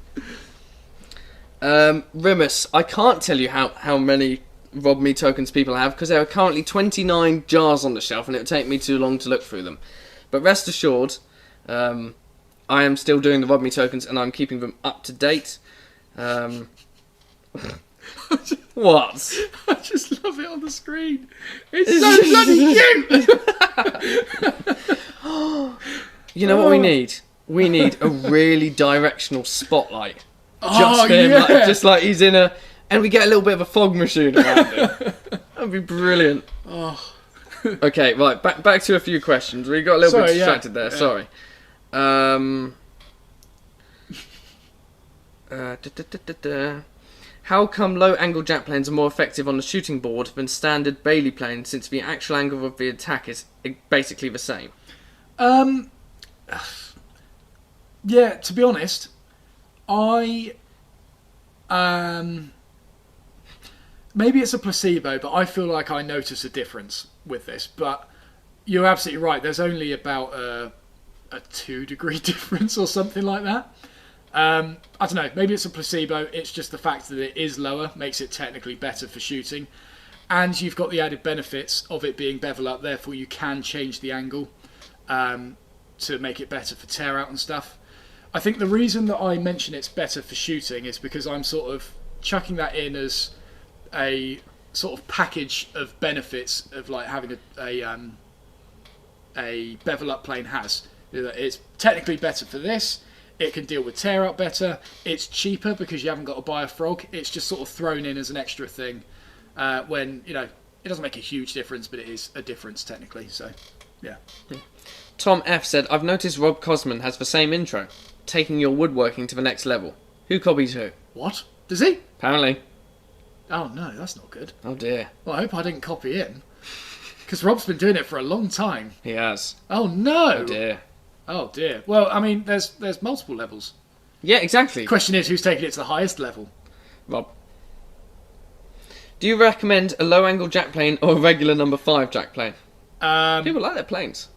Rimus, I can't tell you how many Rob Me tokens people have, because there are currently 29 jars on the shelf, and it would take me too long to look through them. But rest assured, I am still doing the Rob Me tokens, and I'm keeping them up to date. What? I just love it on the screen. It's so bloody cute. You know what we need? We need a really directional spotlight. Oh, him, yeah. just like he's in a... And we get a little bit of a fog machine around him. That'd be brilliant. Oh. Okay, right, back to a few questions. We got a little bit distracted there, sorry. How come low-angle jack planes are more effective on the shooting board than standard Bayley planes, since the actual angle of the attack is basically the same? Yeah, to be honest, maybe it's a placebo, but I feel like I notice a difference with this. But you're absolutely right. There's only about a 2-degree difference or something like that. I don't know. Maybe it's a placebo. It's just the fact that it is lower makes it technically better for shooting. And you've got the added benefits of it being bevel up. Therefore, you can change the angle to make it better for tear out and stuff. I think the reason that I mention it's better for shooting is because I'm sort of chucking that in as a sort of package of benefits of like having a bevel up plane has. It's technically better for this. It can deal with tear out better. It's cheaper because you haven't got to buy a frog. It's just sort of thrown in as an extra thing when, you know, it doesn't make a huge difference, but it is a difference technically. So, yeah. Tom F said, I've noticed Rob Cosman has the same intro, taking your woodworking to the next level. Who copies who? What? Does he? Apparently. Oh no, that's not good. Oh dear. Well, I hope I didn't copy him. Because Rob's been doing it for a long time. He has. Oh no! Oh dear. Oh dear. Well, I mean, there's multiple levels. Yeah, exactly. The question is, who's taking it to the highest level? Rob. Do you recommend a low-angle jack plane or a regular number 5 jack plane? People like their planes.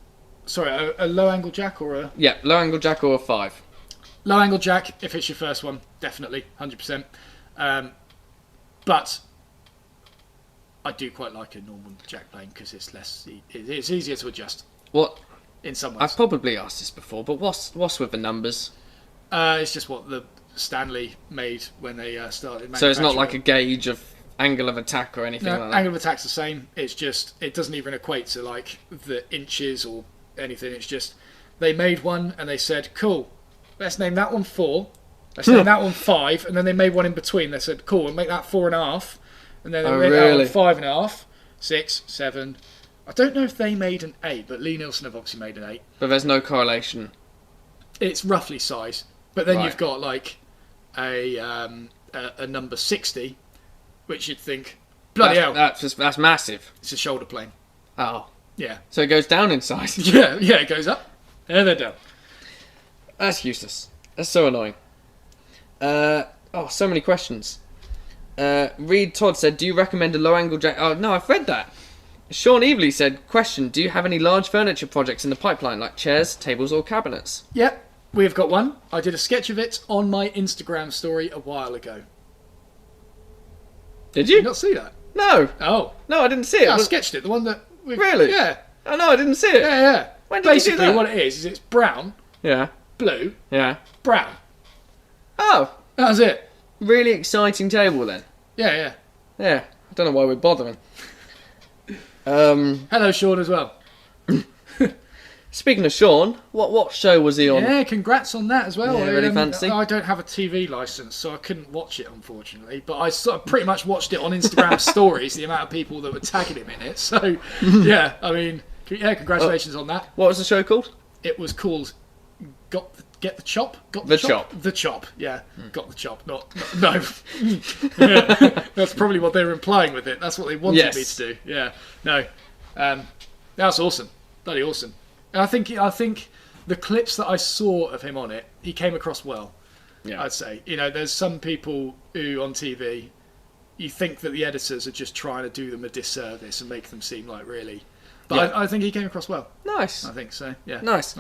Sorry, a low-angle jack or a... Yeah, low-angle jack or a 5. Low-angle jack, if it's your first one, definitely, 100%. But I do quite like a normal jack plane because it's easier to adjust. What? In some ways. I've probably asked this before, but what's with the numbers? It's just what the Stanley made when they started manufacturing. So it's not like a gauge of angle of attack or anything like that? Angle of attack's the same. It's just, it doesn't even equate to like the inches or anything. It's just, they made one and they said, cool, let's name that one 4. Let's name that one 5. And then they made one in between. They said, cool, we'll make that 4.5. And then they made that one 5.5, 6, 7. I don't know if they made an 8, but Lee Nielsen have obviously made an 8. But there's no correlation. It's roughly size. But then Right. you've got like a number 60, which you'd think, bloody hell, That's massive. it's a shoulder plane. Oh. Yeah. So it goes down in size. Yeah, it goes up, and then down. That's useless. That's so annoying. So many questions. Reed Todd said, do you recommend a low-angle jack... Oh, no, I've read that. Sean Evely said, question, do you have any large furniture projects in the pipeline, like chairs, tables, or cabinets? Yeah, we've got one. I did a sketch of it on my Instagram story a while ago. Did Did you? you not see that? No. Oh. No, I didn't see it. Yeah, I sketched it, the one that... Really? Yeah. Oh, no, I didn't see it. Yeah. When did you do Basically, that? what it is it's brown, Yeah. blue, Yeah. brown. Oh. That was it. Really exciting table, then. Yeah. Yeah. I don't know why we're bothering. Hello, Sean, as well. Speaking of Sean, what show was he on? Yeah, congrats on that as well. Yeah, really fancy. I don't have a TV licence, so I couldn't watch it, unfortunately. But I sort of pretty much watched it on Instagram stories, the amount of people that were tagging him in it. So, yeah, I mean, congratulations on that. What was the show called? It was called Get the Chop? Got The Chop. The Chop, yeah. Got the Chop, no. Yeah, that's probably what they were implying with it. That's what they wanted me to do. Yeah, no. That's awesome. Bloody awesome. And I think the clips that I saw of him on it, he came across well. Yeah. I'd say. You know, there's some people who on TV, you think that the editors are just trying to do them a disservice and make them seem like really. But I think he came across well. Nice. I think so, yeah. Nice.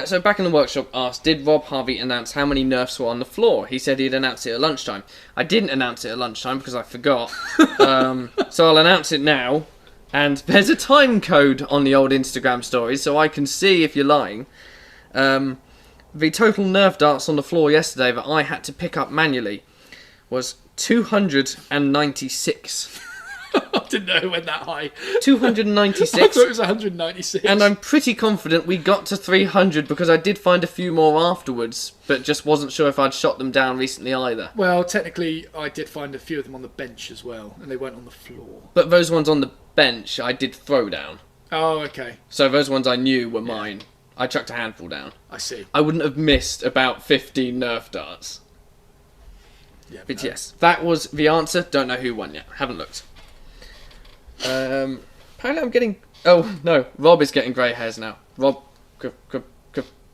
So Back in the Workshop asked, did Rob Harvey announce how many Nerfs were on the floor? He said he'd announce it at lunchtime. I didn't announce it at lunchtime because I forgot. So I'll announce it now. And there's a time code on the old Instagram stories, so I can see if you're lying. The total Nerf darts on the floor yesterday that I had to pick up manually was 296. I didn't know it went that high. 296. I thought it was 196. And I'm pretty confident we got to 300 because I did find a few more afterwards, but just wasn't sure if I'd shot them down recently either. Well, technically, I did find a few of them on the bench as well, and they weren't on the floor. But those ones on the bench, I did throw down. Oh, okay. So those ones I knew were mine. I chucked a handful down. I see. I wouldn't have missed about 15 Nerf darts. Yeah, But yes, that was the answer. Don't know who won yet. Haven't looked. Apparently I'm getting... Oh, no. Rob is getting grey hairs now. Rob...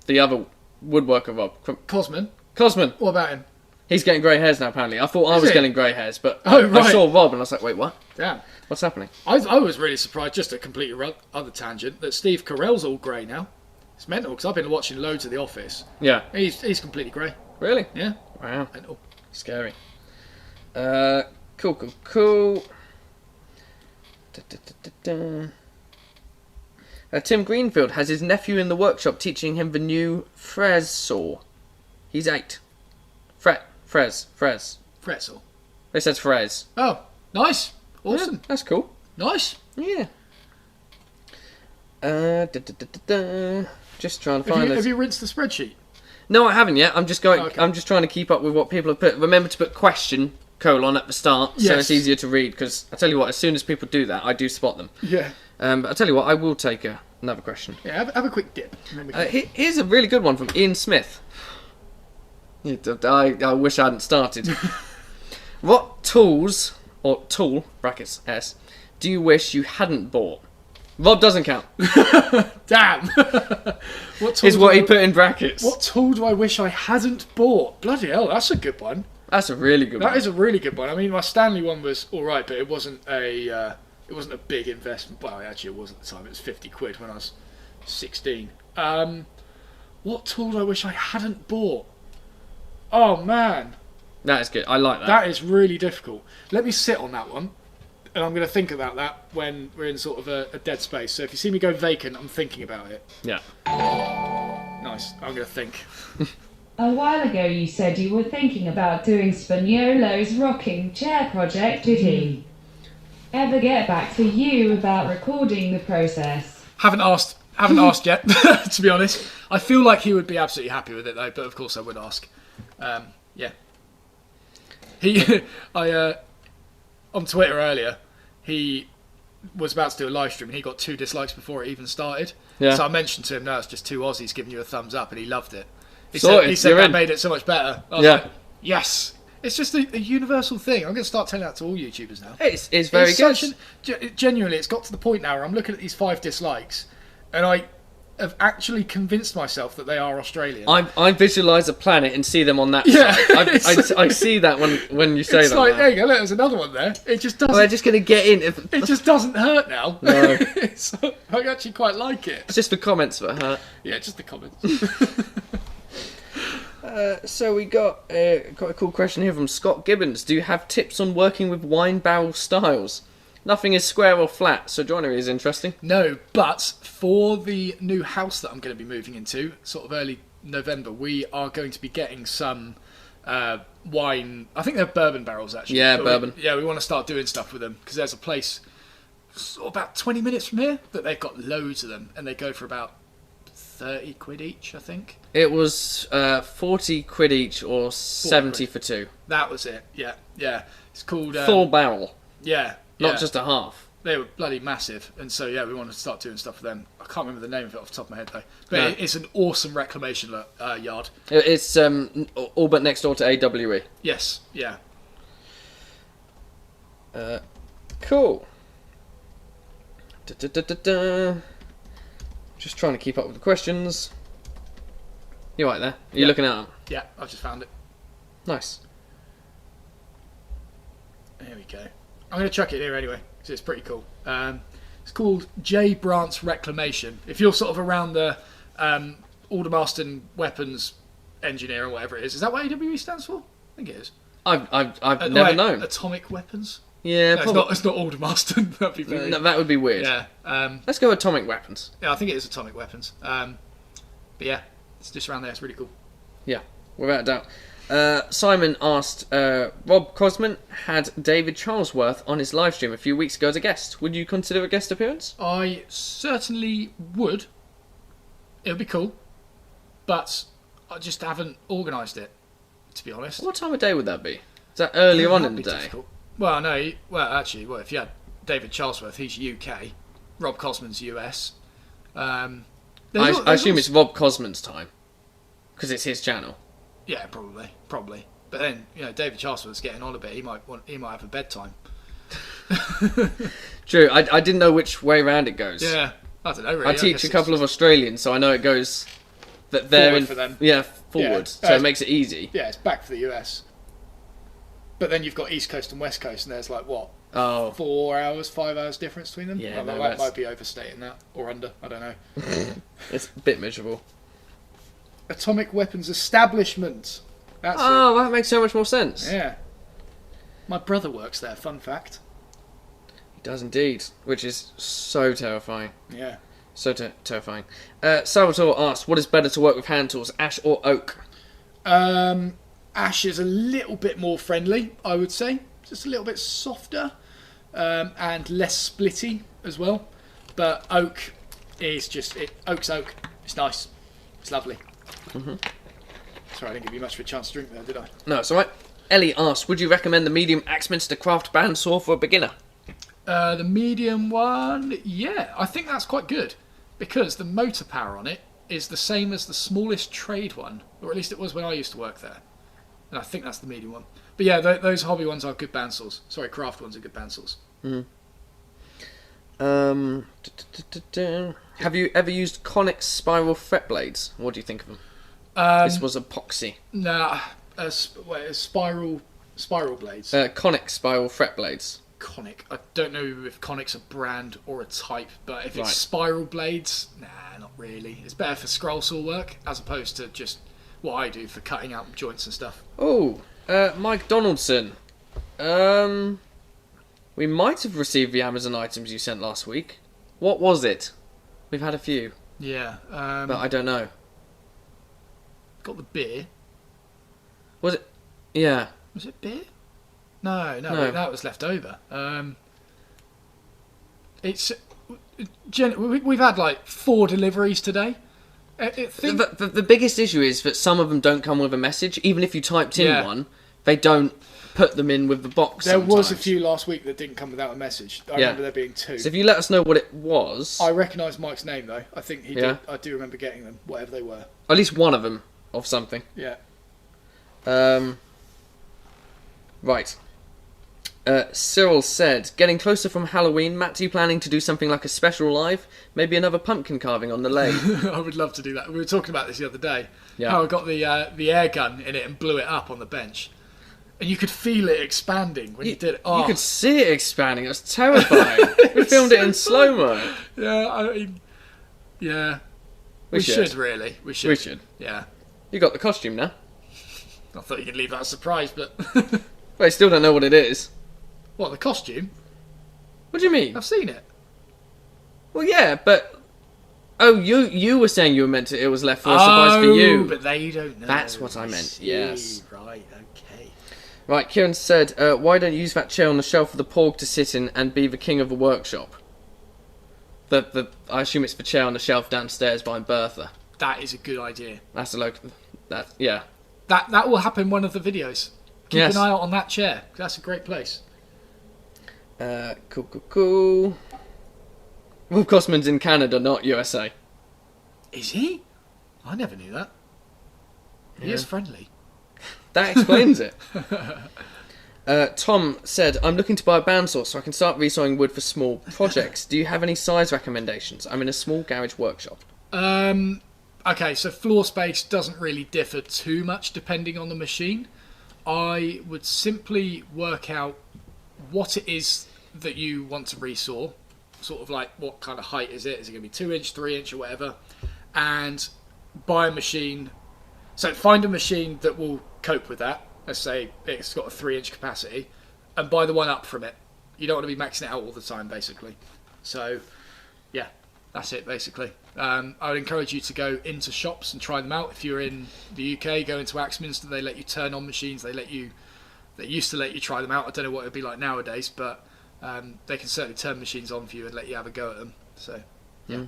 The other woodworker Rob. Cosman? Cosman. What about him? He's getting grey hairs now, apparently. I thought I was getting grey hairs, but Oh, I right. saw Rob and I was like, wait, what? Damn. What's happening? I was really surprised, just a completely other tangent, that Steve Carell's all grey now. It's mental, because I've been watching loads of The Office. Yeah. He's completely grey. Really? Yeah. Wow. Mental. Scary. Cool. Tim Greenfield has his nephew in the workshop teaching him the new Frez saw. He's 8. Frez. Pretzel. They said Frez. Oh, nice. Awesome. Yeah, that's cool. Nice. Yeah. Just trying to find this. Have you rinsed the spreadsheet? No, I haven't yet. I'm just going. Okay. I'm just trying to keep up with what people have put. Remember to put question : at the start, so Yes. it's easier to read. Because I tell you what, as soon as people do that, I do spot them. Yeah. But I tell you what, I will take another question. Yeah, have a quick dip. And then we can... Here's a really good one from Ian Smith. I wish I hadn't started. What tools or tool brackets S do you wish you hadn't bought? Rob doesn't count. Damn. What tool Is what he put in brackets. What tool do I wish I hadn't bought? Bloody hell, that's a good one. That's a really good one. That is a really good one. I mean, my Stanley one was all right, but it wasn't a big investment. Well, actually, it was at the time. It was 50 quid when I was 16. What tool do I wish I hadn't bought? Oh man, That is good. I like that. that is really difficult. Let me sit on that one, and I'm going to think about that when we're in sort of a dead space. So if you see me go vacant, I'm thinking about it. Yeah. Nice. I'm going to think. A while ago you said you were thinking about doing Spagnolo's rocking chair project, did he? Ever get back to you about recording the process? Haven't asked yet, to be honest. I feel like he would be absolutely happy with it though, but of course I would ask. Yeah. On Twitter earlier, he was about to do a live stream and he got 2 dislikes before it even started. Yeah. So I mentioned to him, no, it's just 2 Aussies giving you a thumbs up, and he loved it. He Sorted, said you're that in. made it so much better. I was like, yes. It's just a universal thing. I'm going to start telling that to all YouTubers now. It's very good. Genuinely, it's got to the point now where I'm looking at these 5 dislikes, and I have actually convinced myself that they are Australian. I visualise a planet and see them on that Yeah, side. I see that when you say it's that. like, now. there you go, look, there's another one there. It just doesn't. Well, they're just going to get in. It just doesn't hurt now. No. I actually quite like it. It's just the comments that hurt. Yeah, just the comments. So we got a cool question here from Scott Gibbons. Do you have tips on working with wine barrel styles? Nothing is square or flat, so joinery is interesting. No, but for the new house that I'm going to be moving into, sort of early November, we are going to be getting some wine. I think they're bourbon barrels, actually. Yeah, But bourbon. we want to start doing stuff with them, because there's a place sort of about 20 minutes from here that they've got loads of them, and they go for about 30 quid each, I think. It was 40 quid each or 70 for 2. That was it. Yeah. It's called Full barrel, Yeah. not just a half. They were bloody massive, and so yeah, we want to start doing stuff with them. I can't remember the name of it off the top of my head though, but No. it's an awesome reclamation yard. It's all but next door to AWE. Yes, yeah. Cool. Just trying to keep up with the questions. You right there? Are you looking at them? Yeah, I've just found it. Nice. There we go. I'm going to chuck it here anyway, because it's pretty cool. It's called J. Brant's Reclamation. If you're sort of around the Aldermaston Weapons Engineer or whatever it is that what AWE stands for? I think it is. I've never known. Atomic Weapons? Yeah, no, it's not Aldermaston. That'd be very... No, that would be weird. Yeah. Let's go Atomic Weapons. Yeah, I think it is Atomic Weapons. But yeah, it's just around there. It's really cool. Yeah, without a doubt. Simon asked, Rob Cosman had David Charlesworth on his live stream a few weeks ago as a guest. Would you consider a guest appearance? I certainly would. It would be cool. But I just haven't organised it, to be honest. What time of day would that be? Is that earlier on in the day? Difficult. Well, no. Actually, if you had David Charlesworth, he's UK. Rob Cosman's US. I assume it's Rob Cosman's time. Because it's his channel. Yeah, probably. But then, David Charlesworth's getting on a bit. He might have a bedtime. True. I didn't know which way round it goes. Yeah, I don't know. Really. I teach a couple of Australians, so I know it goes that they're forward in for them. Yeah, forward. Yeah. So it makes it easy. Yeah, it's back for the US. But then you've got East Coast and West Coast, and there's like what? 4 hours, 5 hours difference between them. Yeah, that might be overstating that or under. I don't know. It's a bit miserable. Atomic Weapons Establishment. That's it. That makes so much more sense. Yeah. My brother works there, fun fact. He does indeed, which is so terrifying. Yeah. So terrifying. Salvatore asked, what is better to work with hand tools, ash or oak? Ash is a little bit more friendly, I would say. Just a little bit softer and less splitty as well. But oak is just... Oak's oak. It's nice. It's lovely. Mm-hmm. Sorry, I didn't give you much of a chance to drink there, did I? No, it's alright. Ellie asked, would you recommend the medium Axminster craft bandsaw for a beginner? The medium one, yeah, I think that's quite good. Because the motor power on it is the same as the smallest trade one. Or at least it was when I used to work there. And I think that's the medium one. But yeah, those hobby ones are good bandsaws. Sorry, craft ones are good bandsaws. Mm. Have you ever used Conic spiral fret blades? What do you think of them? This was epoxy. Nah, spiral blades. Conic spiral fret blades. Conic. I don't know if Conic's a brand or a type, but if it's Right. spiral blades, nah, not really. It's better for scroll saw work as opposed to just what I do for cutting out joints and stuff. Oh, Mike Donaldson. We might have received the Amazon items you sent last week. What was it? We've had a few. Yeah. But I don't know. Got the beer. Was it? Yeah. Was it beer? No, that was left over. We've had like 4 deliveries today. The biggest issue is that some of them don't come with a message. Even if you typed in one, they don't put them in with the box. There sometimes. was a few last week that didn't come without a message. I remember there being 2. So if you let us know what it was... I recognise Mike's name though. I think he did. I do remember getting them, whatever they were. At least one of them of something. Yeah. Right. Cyril said, getting closer from Halloween, Matt, are you planning to do something like a special live? Maybe another pumpkin carving on the lathe? I would love to do that. We were talking about this the other day. Yeah. How I got the air gun in it and blew it up on the bench. And you could feel it expanding when you did it. Oh. You could see it expanding. It was terrifying. We filmed it in slow-mo. Yeah, I mean... Yeah. We should, really. We should. Yeah. You got the costume now. I thought you could leave that a surprise, but... But I still don't know what it is. What, the costume? What do you mean? I've seen it. Well, yeah, but... Oh, you were saying you were meant to... It was left for a surprise for you. But they don't know. That's what I meant, yes. Right, okay. Right, Kieran said, why don't you use that chair on the shelf for the porg to sit in and be the king of the workshop? I assume it's the chair on the shelf downstairs behind Bertha. That is a good idea. That's the local... Yeah. That will happen in one of the videos. Keep an eye out on that chair. That's a great place. Cool. Wolf Cosman's in Canada, not USA. Is he? I never knew that. He is friendly. That explains it. Tom said, I'm looking to buy a bandsaw so I can start resawing wood for small projects. Do you have any size recommendations? I'm in a small garage workshop. Okay, so floor space doesn't really differ too much depending on the machine. I would simply work out what it is that you want to resaw, sort of like what kind of height is it? Is it going to be 2 inch, 3 inch, or whatever? And buy a machine. So find a machine that will cope with that. Let's say it's got a 3 inch capacity, and buy the one up from it. You don't want to be maxing it out all the time, basically. So, yeah, that's it, basically. I would encourage you to go into shops and try them out. If you're in the UK, go into Oxpens. They let you turn on machines. They used to let you try them out. I don't know what it'd be like nowadays, but they can certainly turn machines on for you and let you have a go at them. So, yeah.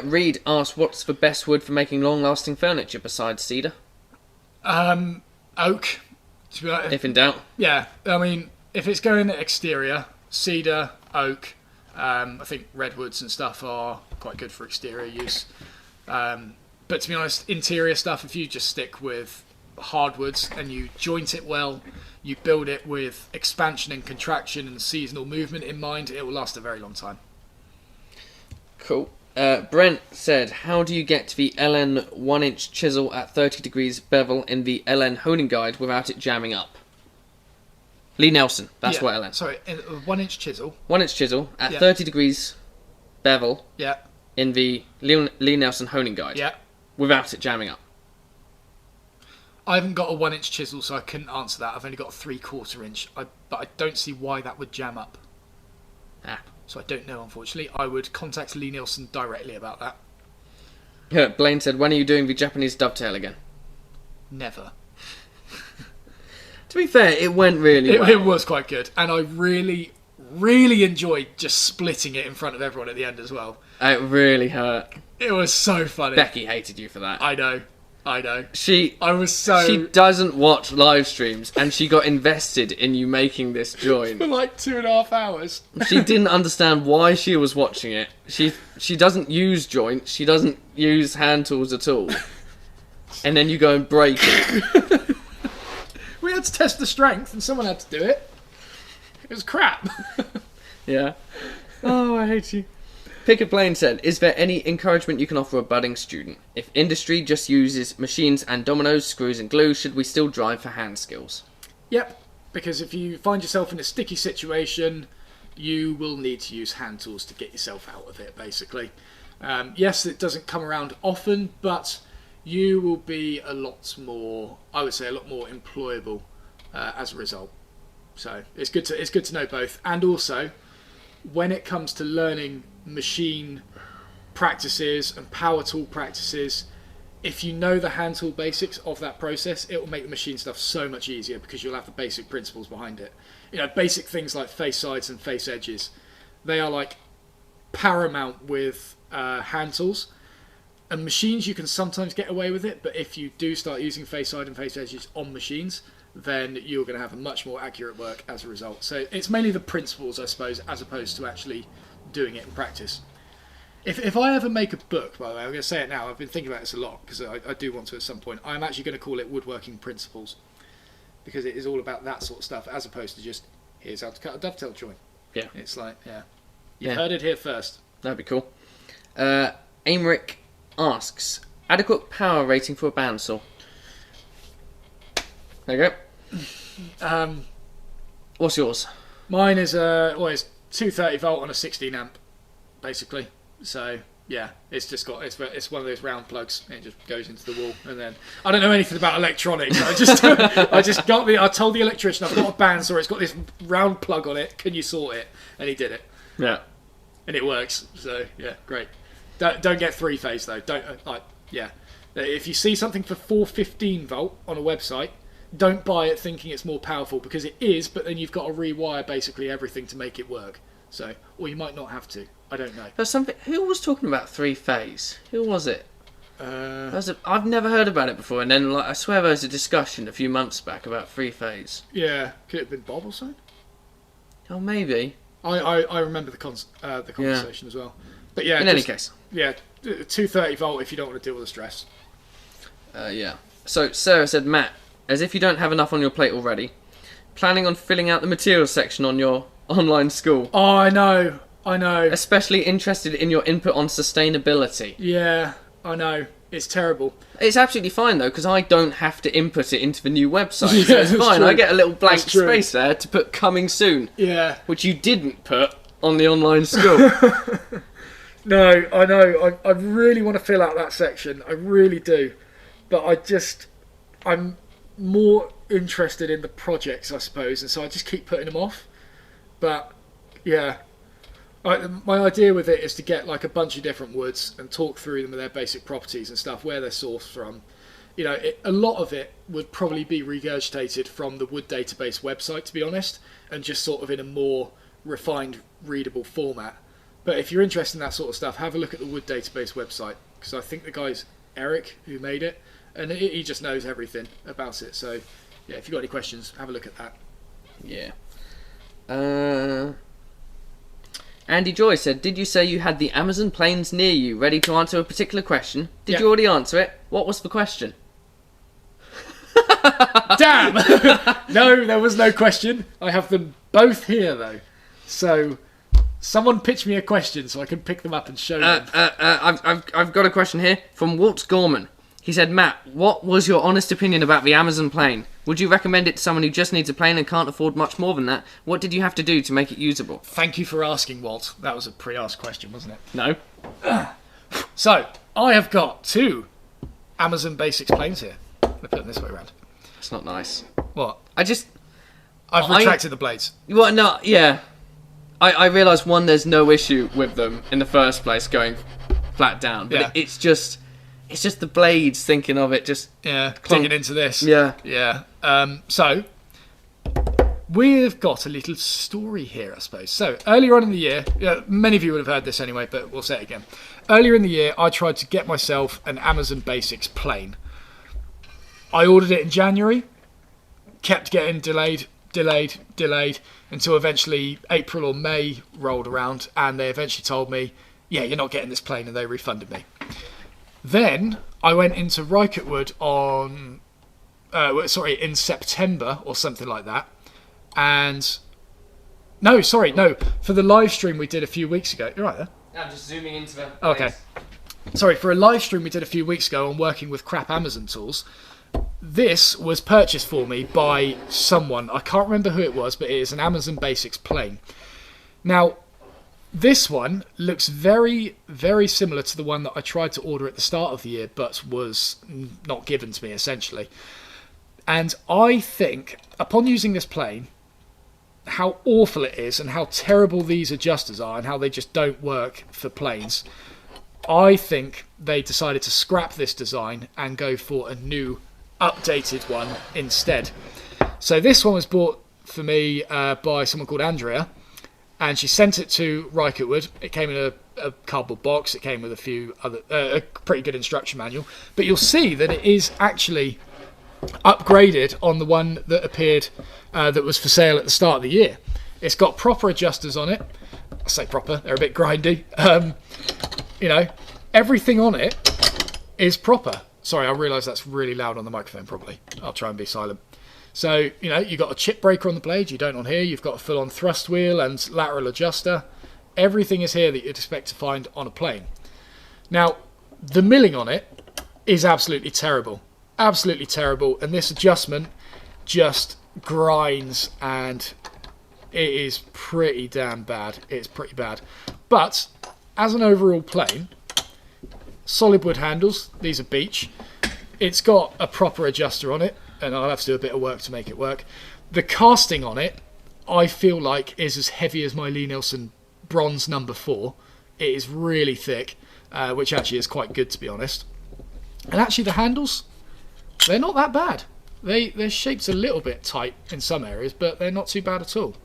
Reed asked, what's the best wood for making long-lasting furniture besides cedar? Oak. If in doubt. Yeah, I mean, if it's going exterior, cedar, oak. I think redwoods and stuff are quite good for exterior use. But to be honest, interior stuff, if you just stick with hardwoods and you joint it well, you build it with expansion and contraction and seasonal movement in mind, it will last a very long time. Cool. Brent said, how do you get to the LN 1-inch chisel at 30 degrees bevel in the LN honing guide without it jamming up? Lee Nelson, that's what LN. Sorry, a 1-inch chisel. 1-inch chisel at 30 degrees bevel in the Lee Nelson honing guide without it jamming up. I haven't got a 1-inch chisel, so I couldn't answer that. I've only got a 3/4 inch, but I don't see why that would jam up. So I don't know, unfortunately. I would contact Lee Nelson directly about that. Yeah, Blaine said, when are you doing the Japanese dovetail again? Never. To be fair, it went really well. It was quite good. And I really, really enjoyed just splitting it in front of everyone at the end as well. It really hurt. It was so funny. Becky hated you for that. I know. She doesn't watch live streams, and she got invested in you making this joint. For like 2.5 hours. She didn't understand why she was watching it. She doesn't use joints. She doesn't use hand tools at all. And then you go and break it. We had to test the strength, and someone had to do it. It was crap. Yeah. Oh, I hate you. Pickett Blaine said, is there any encouragement you can offer a budding student? If industry just uses machines and dominoes, screws and glue, should we still drive for hand skills? Yep, because if you find yourself in a sticky situation, you will need to use hand tools to get yourself out of it, basically. Yes, it doesn't come around often, but you will be a lot more, I would say, a lot more employable as a result. So it's good to know both. And also, when it comes to learning machine practices and power tool practices, if you know the hand tool basics of that process, it will make the machine stuff so much easier because you'll have the basic principles behind it. You know, basic things like face sides and face edges, they are like paramount with hand tools. And machines, you can sometimes get away with it, but if you do start using face side and face edges on machines, then you're going to have a much more accurate work as a result. So it's mainly the principles, I suppose, as opposed to actually doing it in practice. If I ever make a book, by the way, I'm going to say it now, I've been thinking about this a lot, because I do want to at some point, I'm actually going to call it Woodworking Principles, because it is all about that sort of stuff, as opposed to just, here's how to cut a dovetail joint. Yeah. It's like, You've heard it here first. That'd be cool. Aymeric asks, adequate power rating for a bandsaw? There you go. What's yours? Mine is it's 230 volt on a 16 amp, basically. So yeah, it's just got it's one of those round plugs. It just goes into the wall, and then I don't know anything about electronics. I told the electrician I've got a bandsaw. It's got this round plug on it. Can you sort it? And he did it. Yeah, and it works. So yeah, great. Don't get 3-phase though. Don't If you see something for 415 volt on a website, don't buy it thinking it's more powerful, because it is, but then you've got to rewire basically everything to make it work. So, or you might not have to. I don't know. There's something. Who was talking about 3-phase? Who was it? I've never heard about it before, and then I swear there was a discussion a few months back about 3-phase. Yeah, could it have been Bob or something? Oh, maybe. I remember the conversation as well. But yeah, in any case, 230 volt if you don't want to deal with the stress. Yeah. So Sarah said, Matt, as if you don't have enough on your plate already, planning on filling out the materials section on your online school. Oh, I know. Especially interested in your input on sustainability. Yeah, I know. It's terrible. It's absolutely fine though, because I don't have to input it into the new website. Yeah, So it's that's fine. true. I get a little blank That's true. space there to put coming soon, Yeah. which you didn't put on the online school. No, I know. I really want to fill out that section. I really do. But I'm more interested in the projects, I suppose, and so I just keep putting them off. But, yeah. My idea with it is to get like a bunch of different woods and talk through them and their basic properties and stuff, where they're sourced from. You know, a lot of it would probably be regurgitated from the wood database website, to be honest, and just sort of in a more refined, readable format. But if you're interested in that sort of stuff, have a look at the wood database website, because I think the guy's Eric who made it, and he just knows everything about it. So, yeah, if you've got any questions, have a look at that. Yeah. Andy Joy said, did you say you had the Amazon planes near you, ready to answer a particular question? Did Yeah. you already answer it? What was the question? Damn! No, there was no question. I have them both here, though. So, someone pitch me a question so I can pick them up and show them. I've got a question here from Walt Gorman. He said, Matt, what was your honest opinion about the Amazon plane? Would you recommend it to someone who just needs a plane and can't afford much more than that? What did you have to do to make it usable? Thank you for asking, Walt. That was a pre-asked question, wasn't it? No. So, I have got 2 Amazon Basics planes here. Let me put them this way around. It's not nice. What? I've retracted the blades. Well, no, yeah. I realised, one, there's no issue with them in the first place going flat down. But Yeah. it's just the blades thinking of it just... Yeah, Clunk. digging into this. Yeah. Yeah. So, we've got a little story here, I suppose. So, earlier on in the year, many of you would have heard this anyway, but we'll say it again. Earlier in the year, I tried to get myself an Amazon Basics plane. I ordered it in January, kept getting delayed, until eventually April or May rolled around, and they eventually told me, yeah, you're not getting this plane, and they refunded me. Then I went into Rycotewood in September or something like that. And for the live stream we did a few weeks ago. You're right there. I'm just zooming into the... Okay. Sorry, for a live stream we did a few weeks ago on working with crap Amazon tools. This was purchased for me by someone. I can't remember who it was, but it is an Amazon Basics plane. Now, this one looks very, very similar to the one that I tried to order at the start of the year, but was not given to me, essentially. And I think, upon using this plane, how awful it is and how terrible these adjusters are and how they just don't work for planes. I think they decided to scrap this design and go for a new, updated one instead. So this one was bought for me by someone called Andrea, and she sent it to Rycotewood. It came in a cardboard box. It came with a few other, a pretty good instruction manual. But you'll see that it is actually upgraded on the one that appeared, that was for sale at the start of the year. It's got proper adjusters on it. I say proper, they're a bit grindy. Everything on it is proper. Sorry, I realise that's really loud on the microphone probably. I'll try and be silent. So, you've got a chip breaker on the blade, you don't on here. You've got a full-on thrust wheel and lateral adjuster. Everything is here that you'd expect to find on a plane. Now, the milling on it is absolutely terrible. Absolutely terrible. And this adjustment just grinds, and it is pretty damn bad. It's pretty bad. But, as an overall plane, solid wood handles. These are beech. It's got a proper adjuster on it, and I'll have to do a bit of work to make it work. The casting on it, I feel like, is as heavy as my Lee Nielsen bronze number 4. It is really thick, which actually is quite good, to be honest. And actually the handles, they're not that bad. Their shape's a little bit tight in some areas, but they're not too bad at all.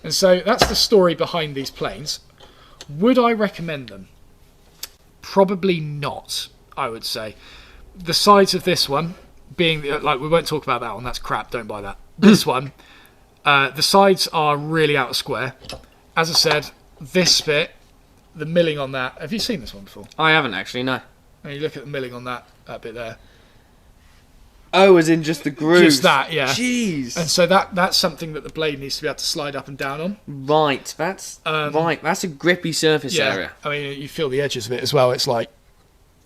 And so that's the story behind these planes. Would I recommend them? Probably not, I would say. The sides of this one being, like, we won't talk about that one, that's crap, don't buy that. This one, the sides are really out of square. As I said, this bit, the milling on that, have you seen this one before? I haven't actually, no. And you look at the milling on that bit there. Oh, as in just the groove. Just that, yeah. Jeez. And so that's something that the blade needs to be able to slide up and down on. Right, that's right. That's a grippy surface area. I mean, you feel the edges of it as well. It's like,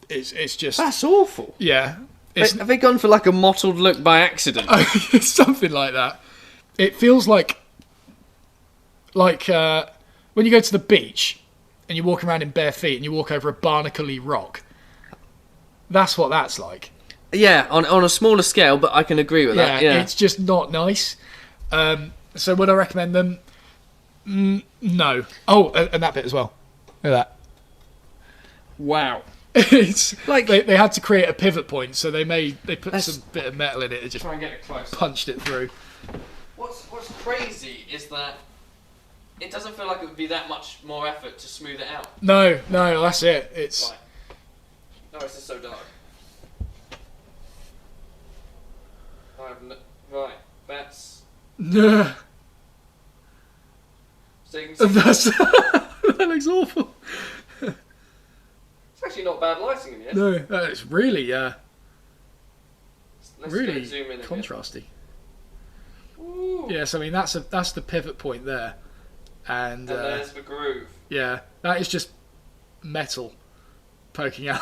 It's just That's awful. yeah. Have they gone for like a mottled look by accident? It's something like that. It feels like when you go to the beach and you walk around in bare feet and you walk over a barnacle-y rock. That's what that's like. Yeah, on a smaller scale, but I can agree with that. Yeah, it's just not nice. So would I recommend them? No. Oh, and that bit as well. Look at that. Wow. It's Like- they had to create a pivot point, so they put some bit of metal in it and just Try and get it close. punched it through. What's crazy is that it doesn't feel like it would be that much more effort to smooth it out. No, that's it. It's Right. No, this is so dark. Right, that's... no. So you can see That looks awful. it's actually not bad lighting in here. No, it's really Let's really go zoom in a bit. contrasty. Ooh. Yes, I mean that's the pivot point there, and And there's the groove. yeah, that is just metal poking out.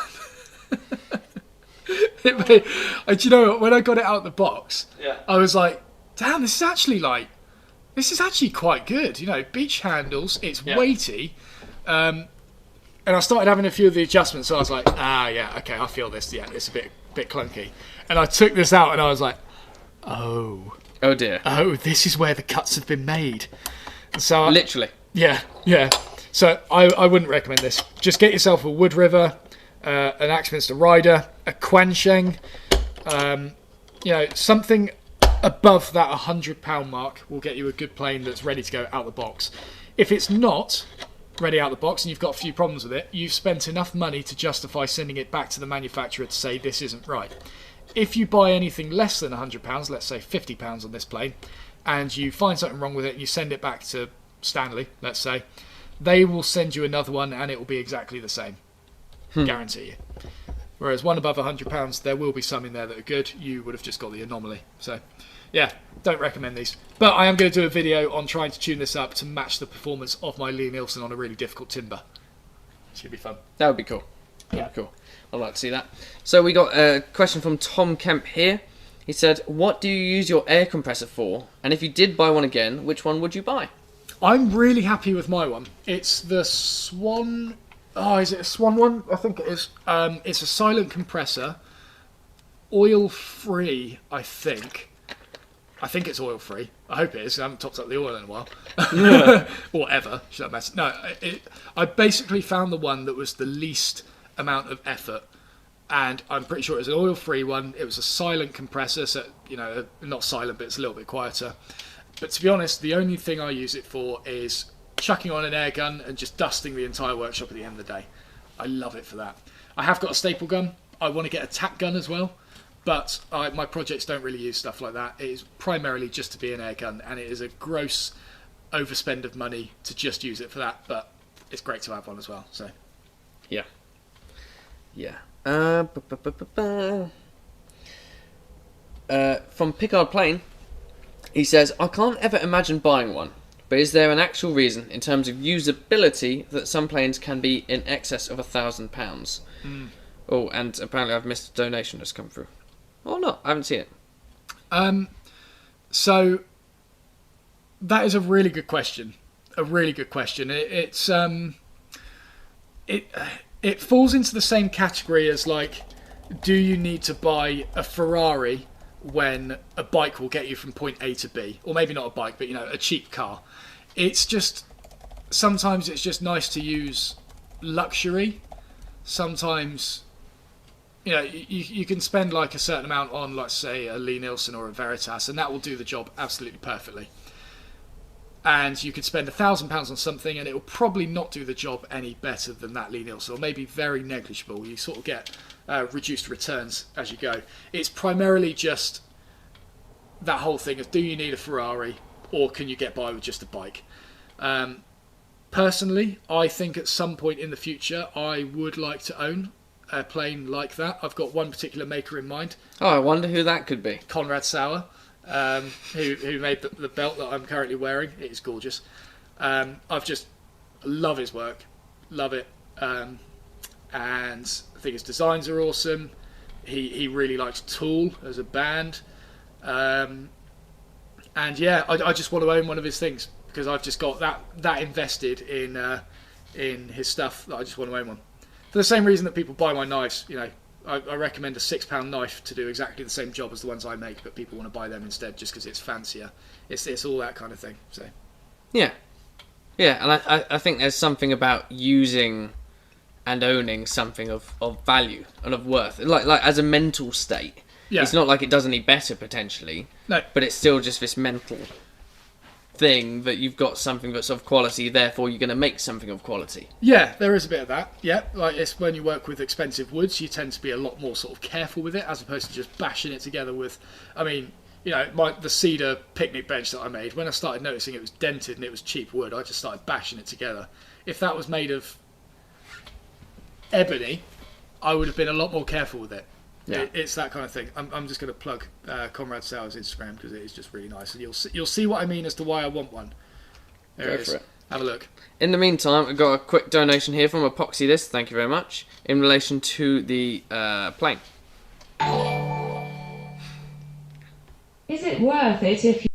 Do you know what, when I got it out the box, Yeah. I was like, damn, this is actually quite good. You know, beach handles, it's Yeah. weighty, and I started having a few of the adjustments. So I was like, yeah, okay, I feel this. Yeah, it's a bit clunky. And I took this out, and I was like, oh dear. this is where the cuts have been made. So Literally. yeah. So I wouldn't recommend this. Just get yourself a Wood River, an Axminster Rider, a Quansheng, something above that £100 mark will get you a good plane that's ready to go out the box. If it's not ready out the box and you've got a few problems with it, you've spent enough money to justify sending it back to the manufacturer to say this isn't right. If you buy anything less than £100, let's say £50 on this plane, and you find something wrong with it and you send it back to Stanley, let's say, they will send you another one and it will be exactly the same. Guarantee you. Whereas one above £100, there will be some in there that are good. You would have just got the anomaly. So, yeah, don't recommend these. But I am going to do a video on trying to tune this up to match the performance of my Lee Nielsen on a really difficult timber. Should be fun. That would be cool. Yeah. Cool. I'd like to see that. So we got a question from Tom Kemp here. He said, what do you use your air compressor for? And if you did buy one again, which one would you buy? I'm really happy with my one. It's the Swan... Oh, is it a Swan one? I think it is. It's a silent compressor. Oil-free, I think. I think it's oil-free. I hope it is. I haven't topped up the oil in a while. Or ever. Should that matter? No, I basically found the one that was the least amount of effort. And I'm pretty sure it was an oil-free one. It was a silent compressor, so, not silent, but it's a little bit quieter. But to be honest, the only thing I use it for is chucking on an air gun and just dusting the entire workshop at the end of the day. I love it for that. I have got a staple gun. I want to get a tack gun as well. But my projects don't really use stuff like that. It is primarily just to be an air gun, and it is a gross overspend of money to just use it for that. But it's great to have one as well. So, Yeah. From Pickard Plain, he says, I can't ever imagine buying one, but is there an actual reason in terms of usability that some planes can be in excess of £1,000? Oh, and apparently I've missed a donation that's come through. Or not, I haven't seen it. So that is a really good question. A really good question. It falls into the same category as, like, do you need to buy a Ferrari when a bike will get you from point A to B? Or maybe not a bike, but, a cheap car. It's just, sometimes it's just nice to use luxury. Sometimes, you can spend like a certain amount on, let's say, a Lee Nielsen or a Veritas, and that will do the job absolutely perfectly. And you could spend £1,000 on something and it will probably not do the job any better than that Lee Nielsen, or maybe very negligible. You sort of get reduced returns as you go. It's primarily just that whole thing of, do you need a Ferrari or can you get by with just a bike? Personally, I think at some point in the future I would like to own a plane like that. I've got one particular maker in mind. Oh, I wonder who that could be. Conrad Sauer, who made the belt that I'm currently wearing. It is gorgeous. I've just love his work, love it. and I think his designs are awesome. He really likes Tool as a band, and yeah, I just want to own one of his things because I've just got that invested in his stuff that I just want to own one. For the same reason that people buy my knives, you know, I recommend a £6 knife to do exactly the same job as the ones I make, but people want to buy them instead just because it's fancier. It's all that kind of thing. So yeah, and I think there's something about using and owning something of value and of worth, like as a mental state. Yeah. It's not like it does any better potentially, no, but it's still just this mental thing that you've got something that's of quality, therefore you're going to make something of quality. Yeah, there is a bit of that. Yeah, like it's when you work with expensive woods, you tend to be a lot more sort of careful with it as opposed to just bashing it together with. I mean, you know, the cedar picnic bench that I made, when I started noticing it was dented and it was cheap wood, I just started bashing it together. If that was made of ebony, I would have been a lot more careful with it. Yeah. It's that kind of thing. I'm just going to plug Conrad Sauer's Instagram because it is just really nice, and you'll see what I mean as to why I want one. There it is. Have a look. In the meantime, I've got a quick donation here from Epoxy This. Thank you very much. In relation to the plane. Is it worth it if you...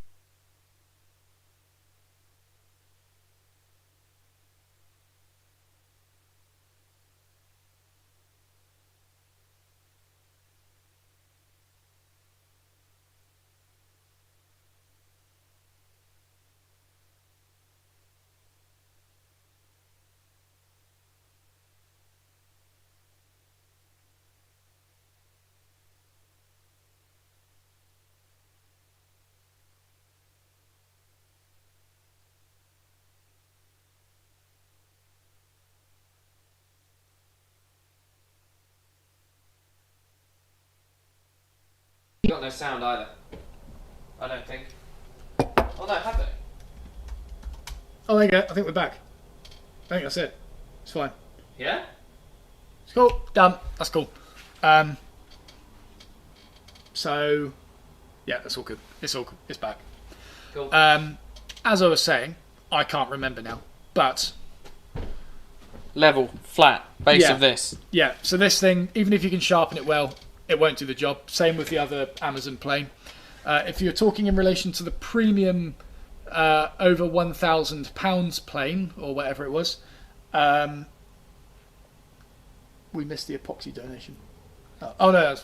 Got no sound either. I don't think. Oh no, have they? Oh, there you go. I think we're back. I think that's it. It's fine. Yeah? It's cool. Done. That's cool. So, yeah, that's all good. It's all good. It's back. Cool. As I was saying, I can't remember now, but... Level, flat, base of this. Yeah, so this thing, even if you can sharpen it well, it won't do the job. Same with the other Amazon plane. If you're talking in relation to the premium over £1,000 plane, or whatever it was, we missed the epoxy donation. Oh no,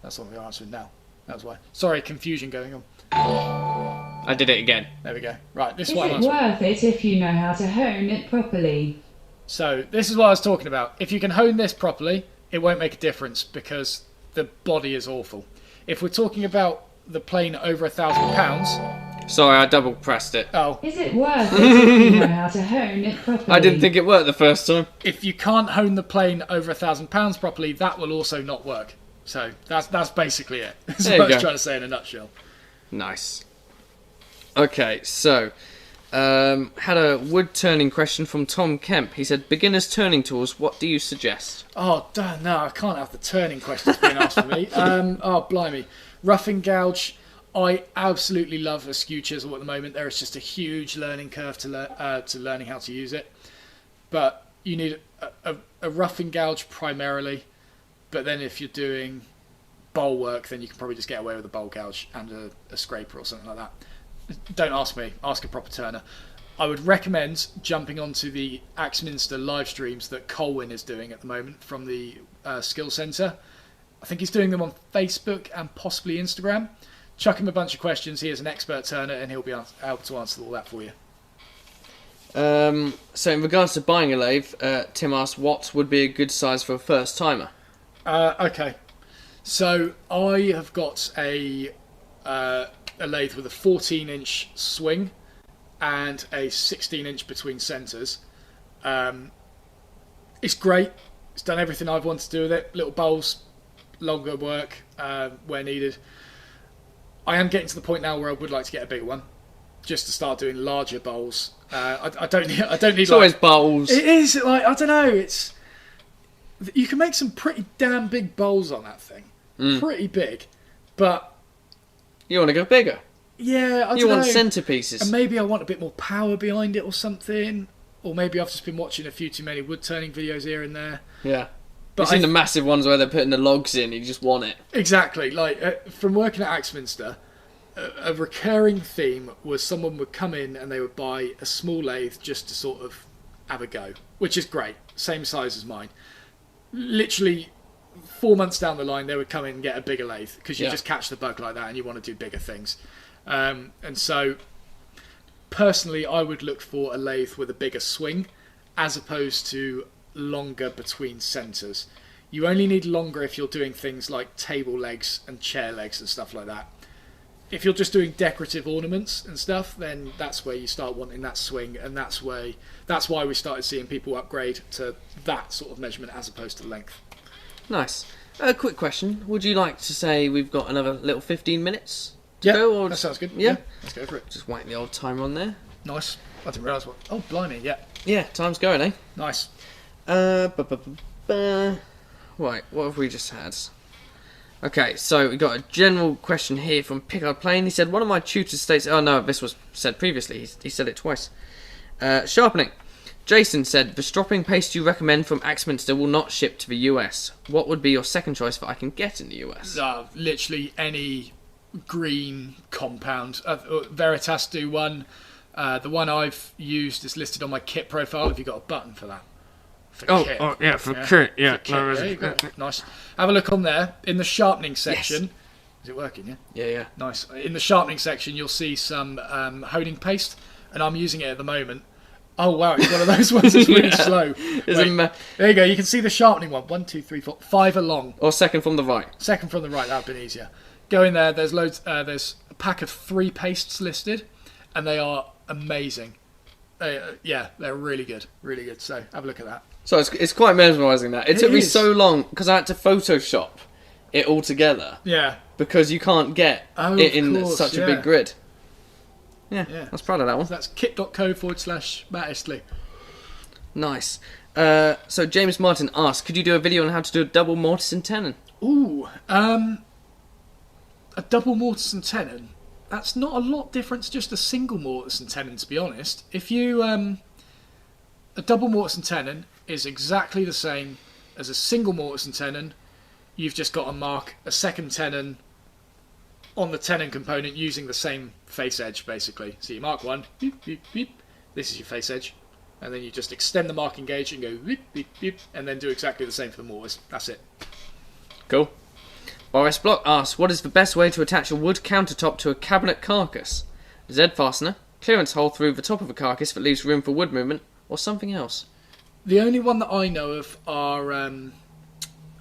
that's what we're answering now. That's why. Sorry, confusion going on. I did it again. There we go. Right, this is one. Is it worth it if you know how to hone it properly? So this is what I was talking about. If you can hone this properly, it won't make a difference because the body is awful. If we're talking about the plane over £1,000... Sorry, I double pressed it. Oh. Is it worth it if you know how to hone it properly? I didn't think it worked the first time. If you can't hone the plane over £1,000 properly, that will also not work. So that's basically it. That's what I was trying to say in a nutshell. Nice. Okay, so... had a wood turning question from Tom Kemp. He said, beginner's turning tools, what do you suggest? Oh, no, I can't have the turning questions being asked for me. Oh, blimey. Rough and gouge. I absolutely love a skew chisel at the moment. There is just a huge learning curve to learning how to use it. But you need a rough and gouge primarily. But then if you're doing bowl work, then you can probably just get away with a bowl gouge and a scraper or something like that. Don't ask me, ask a proper turner. I would recommend jumping onto the Axminster live streams that Colwyn is doing at the moment from the Skill Centre. I think he's doing them on Facebook and possibly Instagram. Chuck him a bunch of questions. He is an expert turner and he'll be able to answer all that for you. So in regards to buying a lathe, Tim asked what would be a good size for a first timer? Okay, so I have got a lathe with a 14-inch swing and a 16-inch between centres. It's great. It's done everything I've wanted to do with it. Little bowls, longer work where needed. I am getting to the point now where I would like to get a bigger one, just to start doing larger bowls. I don't need. It's always bowls. It is like I don't know. You can make some pretty damn big bowls on that thing. Pretty big, but. You want to go bigger? Yeah, I don't know. You want centerpieces. And maybe I want a bit more power behind it or something. Or maybe I've just been watching a few too many wood turning videos here and there. Yeah. You've seen the massive ones where they're putting the logs in, you just want it. Exactly. Like, from working at Axminster, a recurring theme was someone would come in and they would buy a small lathe just to sort of have a go, which is great. Same size as mine. Literally 4 months down the line, they would come in and get a bigger lathe because you just catch the bug like that and you want to do bigger things. And so, personally, I would look for a lathe with a bigger swing as opposed to longer between centres. You only need longer if you're doing things like table legs and chair legs and stuff like that. If you're just doing decorative ornaments and stuff, then that's where you start wanting that swing, and that's why we started seeing people upgrade to that sort of measurement as opposed to length. Nice. A quick question. Would you like to say we've got another little 15 minutes to go? Or that sounds good. Yeah? Let's go for it. Just waiting the old timer on there. Nice. I didn't realise what... Oh, blimey, yeah. Yeah, time's going, eh? Nice. Right, what have we just had? Okay, so we got a general question here from Pickard Plain. He said, one of my tutors states... Oh, no, this was said previously. He said it twice. Sharpening. Jason said, the stropping paste you recommend from Axminster will not ship to the US. What would be your second choice that I can get in the US? Literally any green compound. Veritas do one. The one I've used is listed on my kit profile. Have you got a button for that? For kit. Yeah. There you go. Nice. Have a look on there. In the sharpening section... Yes. Is it working, yeah? Yeah. Nice. In the sharpening section, you'll see some honing paste, and I'm using it at the moment. Oh, wow, it's one of those ones that's really slow. There you go. You can see the sharpening one. 1, 2, 3, 4, 5 along. Or second from the right. Second from the right. That would have been easier. Go in there. There's loads. There's a pack of 3 pastes listed, and they are amazing. Yeah, they're really good. Really good. So have a look at that. So it's quite mesmerising that. It took me so long because I had to Photoshop it all together. Yeah. Because you can't get it in such a big grid. Yeah, I was proud of that one. So that's kit.co/Matt Estlea. Nice. So James Martin asked, could you do a video on how to do a double mortise and tenon? Ooh, a double mortise and tenon. That's not a lot different to just a single mortise and tenon, to be honest. If you a double mortise and tenon is exactly the same as a single mortise and tenon. You've just got to mark a second tenon on the tenon component using the same face edge, basically. So you mark one, beep, beep, beep. This is your face edge. And then you just extend the marking gauge and go beep, beep, beep, and then do exactly the same for the mortise. That's it. Cool. Boris Block asks, what is the best way to attach a wood countertop to a cabinet carcass? Z fastener, clearance hole through the top of a carcass that leaves room for wood movement, or something else? The only one that I know of are...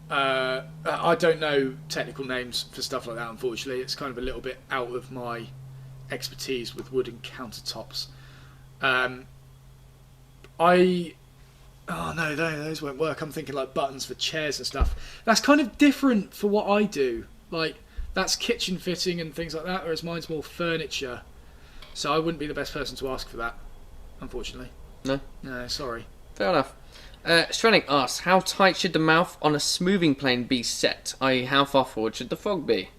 I don't know technical names for stuff like that, unfortunately. It's kind of a little bit out of my expertise with wooden countertops. Oh no, those won't work. I'm thinking like buttons for chairs and stuff. That's kind of different for what I do. Like, that's kitchen fitting and things like that, whereas mine's more furniture. So I wouldn't be the best person to ask for that, unfortunately. No? No, sorry. Fair enough. Strenick asks, how tight should the mouth on a smoothing plane be set? I.e., how far forward should the frog be?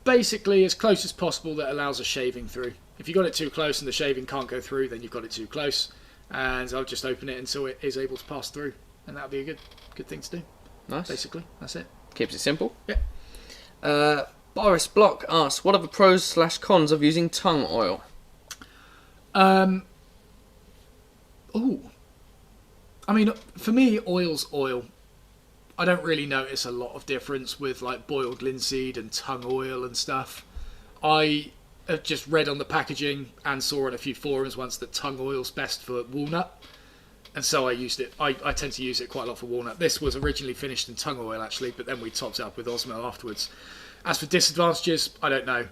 Basically, as close as possible that allows a shaving through. If you got it too close and the shaving can't go through, then you've got it too close. And I'll just open it until it is able to pass through. And that'll be a good thing to do. Nice. Basically, that's it. Keeps it simple. Yeah. Boris Block asks, what are the pros/cons of using tongue oil? I mean, for me, oil's oil. I don't really notice a lot of difference with like boiled linseed and tongue oil and stuff. I have just read on the packaging and saw on a few forums once that tongue oil's best for walnut. And so I used it. I tend to use it quite a lot for walnut. This was originally finished in tongue oil, actually, but then we topped it up with Osmo afterwards. As for disadvantages, I don't know.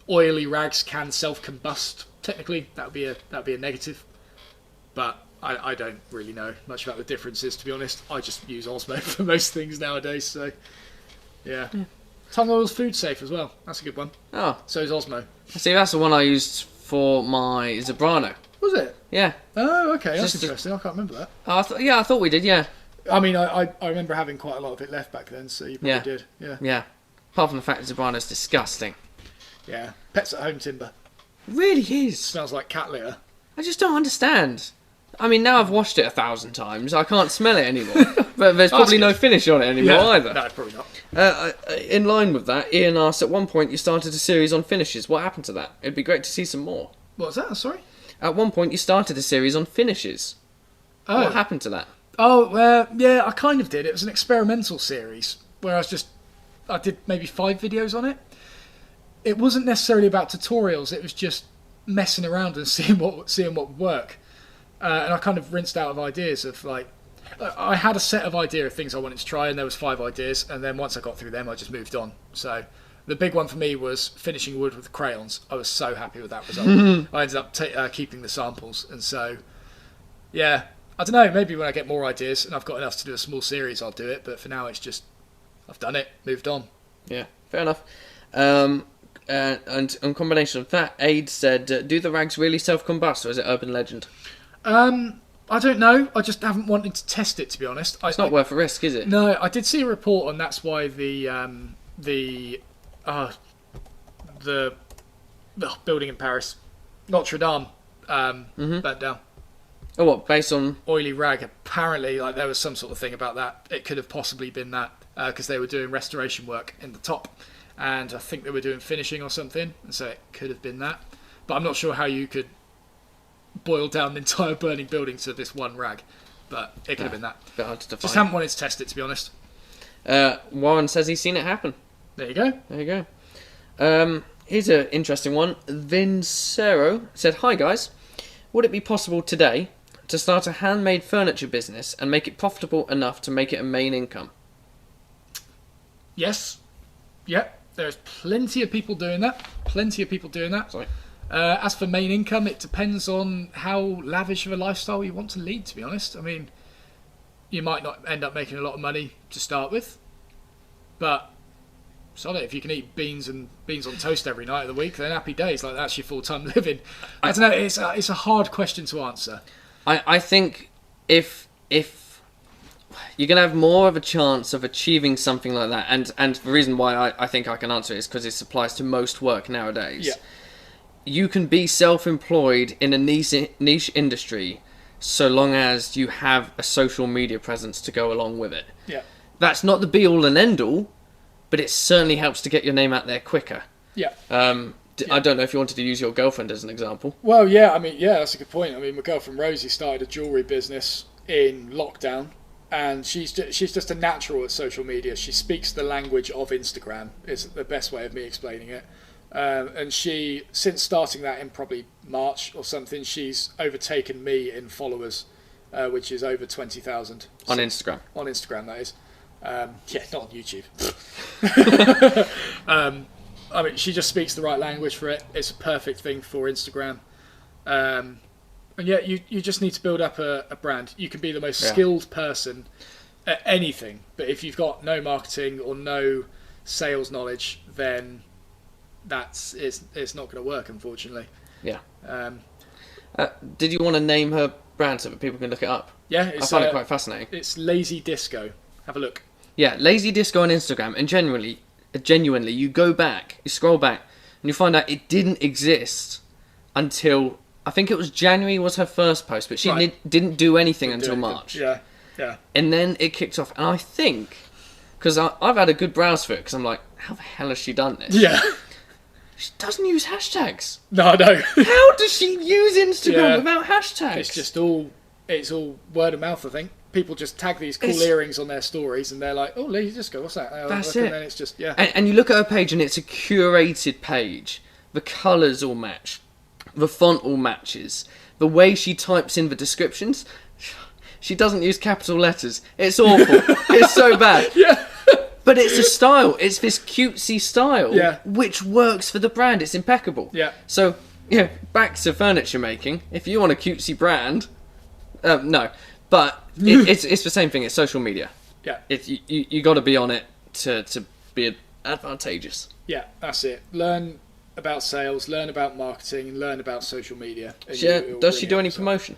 Oily rags can self-combust. Technically, that would be a negative. But I don't really know much about the differences, to be honest. I just use Osmo for most things nowadays, so yeah. Tongue oil's food safe as well. That's a good one. Oh. So is Osmo. See, that's the one I used for my Zebrano. Was it? Yeah. Oh, okay. That's interesting. I can't remember that. I thought we did, yeah. I mean, I remember having quite a lot of it left back then, so you probably did. Yeah. Yeah. Apart from the fact that Zebrano's disgusting. Yeah. Pets at home timber. It really is. Smells like cat litter. I just don't understand. I mean, now I've washed it 1,000 times, I can't smell it anymore. But there's probably no finish on it anymore either. No, probably not. In line with that, Ian asks, at one point you started a series on finishes. What happened to that? It'd be great to see some more. What was that? Sorry? At one point you started a series on finishes. Oh. What happened to that? Oh, yeah, I kind of did. It was an experimental series where I did maybe 5 videos on it. It wasn't necessarily about tutorials. It was just messing around and seeing what would work. And I kind of rinsed out of ideas of like, I had a set of idea of things I wanted to try, and there was 5 ideas. And then once I got through them, I just moved on. So the big one for me was finishing wood with crayons. I was so happy with that result. I ended up keeping the samples, and so yeah, I don't know. Maybe when I get more ideas and I've got enough to do a small series, I'll do it. But for now, it's just I've done it, moved on. Yeah, fair enough. And in combination of that, Aid said, do the rags really self-combust, or is it urban legend? I don't know. I just haven't wanted to test it, to be honest. It's not worth a risk, is it? No, I did see a report on that's why the building in Paris, Notre Dame, burnt down. Oh, what? Based on oily rag? Apparently, like there was some sort of thing about that. It could have possibly been that because they were doing restoration work in the top, and I think they were doing finishing or something, and so it could have been that. But I'm not sure how you could boil down the entire burning building to this one rag, but it could have been that. Bit hard to define. Just haven't wanted to test it, to be honest. Warren says he's seen it happen. There you go. There you go. Here's an interesting one. Vincero said, "Hi guys, would it be possible today to start a handmade furniture business and make it profitable enough to make it a main income?" Yes. Yep. There's plenty of people doing that. Sorry. As for main income, it depends on how lavish of a lifestyle you want to lead, to be honest. I mean, you might not end up making a lot of money to start with, but solid. If you can eat beans on toast every night of the week, then happy days. Like, that's your full-time living. I don't know. It's a hard question to answer. I think if you're going to have more of a chance of achieving something like that, and the reason why I think I can answer it is because it applies to most work nowadays. Yeah. You can be self-employed in a niche industry so long as you have a social media presence to go along with it. Yeah. That's not the be-all and end-all, but it certainly helps to get your name out there quicker. Yeah. I don't know if you wanted to use your girlfriend as an example. Well, yeah, I mean, yeah, that's a good point. I mean, my girlfriend Rosie started a jewellery business in lockdown, and she's just a natural at social media. She speaks the language of Instagram, is the best way of me explaining it. And she, since starting that in probably March or something, she's overtaken me in followers, which is over 20,000. On Instagram. On Instagram, that is. Yeah, not on YouTube. I mean, she just speaks the right language for it. It's a perfect thing for Instagram. And yeah, you just need to build up a brand. You can be the most skilled person at anything, but if you've got no marketing or no sales knowledge, then it's not going to work, unfortunately. Yeah. Did you want to name her brand so that people can look it up? Yeah, I find it quite fascinating. It's Lazy Disco. Have a look. Yeah, Lazy Disco on Instagram, and genuinely, you go back, you scroll back, and you find out it didn't exist until, I think it was January was her first post, but she didn't do anything until March. Yeah. And then it kicked off, and I think, because I've had a good browse for it, because I'm like, how the hell has she done this? Yeah. She doesn't use hashtags. No, I know. How does she use Instagram without hashtags? It's just all word of mouth, I think. People just tag these cool earrings on their stories, and they're like, "Oh, Lazy Disco, what's that?" That's it. it. And then it's just And you look at her page, and it's a curated page. The colours all match. The font all matches. The way she types in the descriptions, she doesn't use capital letters. It's awful. It's so bad. Yeah. But it's a style. It's this cutesy style, which works for the brand. It's impeccable. Yeah. So, back to furniture making. If you want a cutesy brand, no. But it's the same thing. It's social media. Yeah. You got to be on it to be advantageous. Yeah, that's it. Learn about sales, learn about marketing, and learn about social media. Does she do any promotion?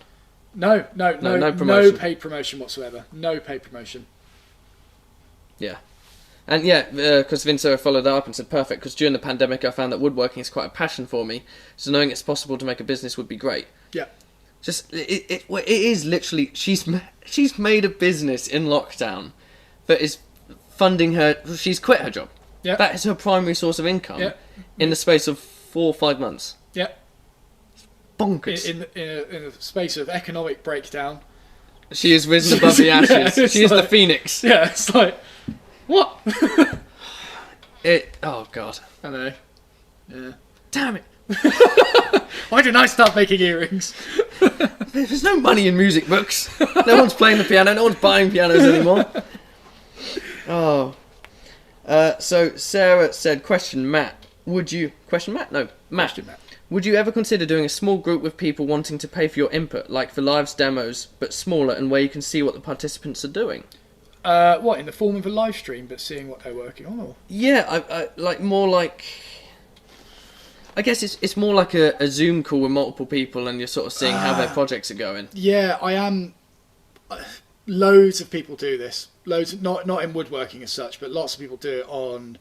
No promotion. No paid promotion whatsoever. No paid promotion. Yeah. And because Vincere followed that up and said, perfect, because during the pandemic I found that woodworking is quite a passion for me, so knowing it's possible to make a business would be great. Yeah. Just it is literally she's made a business in lockdown that is funding her. She's quit her job. Yeah. That is her primary source of income. Yeah. In the space of 4 or 5 months. Yeah. Bonkers. In a space of economic breakdown, she has risen above the ashes. Yeah, she is the phoenix. Yeah, it's like, what? Oh god. I know. Yeah. Damn it. Why didn't I start making earrings? There's no money in music books. No one's playing the piano. No one's buying pianos anymore. Oh. So Sarah said, question Matt. Would you... Question Matt? No, Matt. Question Matt. Would you ever consider doing a small group with people wanting to pay for your input, like for lives demos, but smaller and where you can see what the participants are doing? What, in the form of a live stream, but seeing what they're working on? Or? Yeah, I like more like... I guess it's more like a Zoom call with multiple people and you're sort of seeing how their projects are going. Yeah, I am... Loads of people do this. Loads, not in woodworking as such, but lots of people do it on,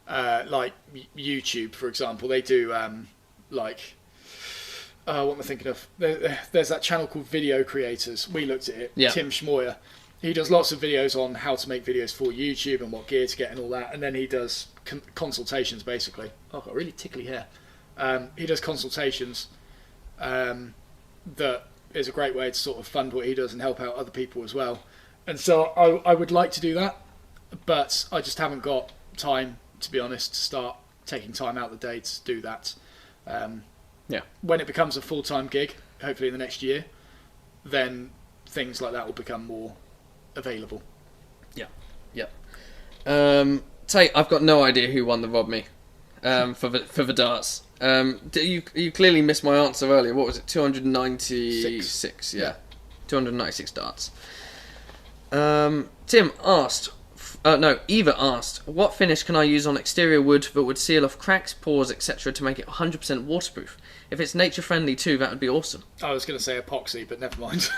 like, YouTube, for example. They do, what am I thinking of? There's that channel called Video Creators. We looked at it. Yeah. Tim Schmoyer. He does lots of videos on how to make videos for YouTube and what gear to get and all that. And then he does consultations, basically. Oh, I've got really tickly hair. He does consultations that is a great way to sort of fund what he does and help out other people as well. And so I would like to do that, but I just haven't got time, to be honest, to start taking time out of the day to do that. Yeah. When it becomes a full-time gig, hopefully in the next year, then things like that will become more available. Yeah. Tate, I've got no idea who won the Rob Me for the darts. You clearly missed my answer earlier. What was it? 296. Yeah. 296 darts. Tim asked, Eva asked, what finish can I use on exterior wood that would seal off cracks, pores, etc. to make it 100% waterproof? If it's nature friendly too, that would be awesome. I was going to say epoxy, but never mind.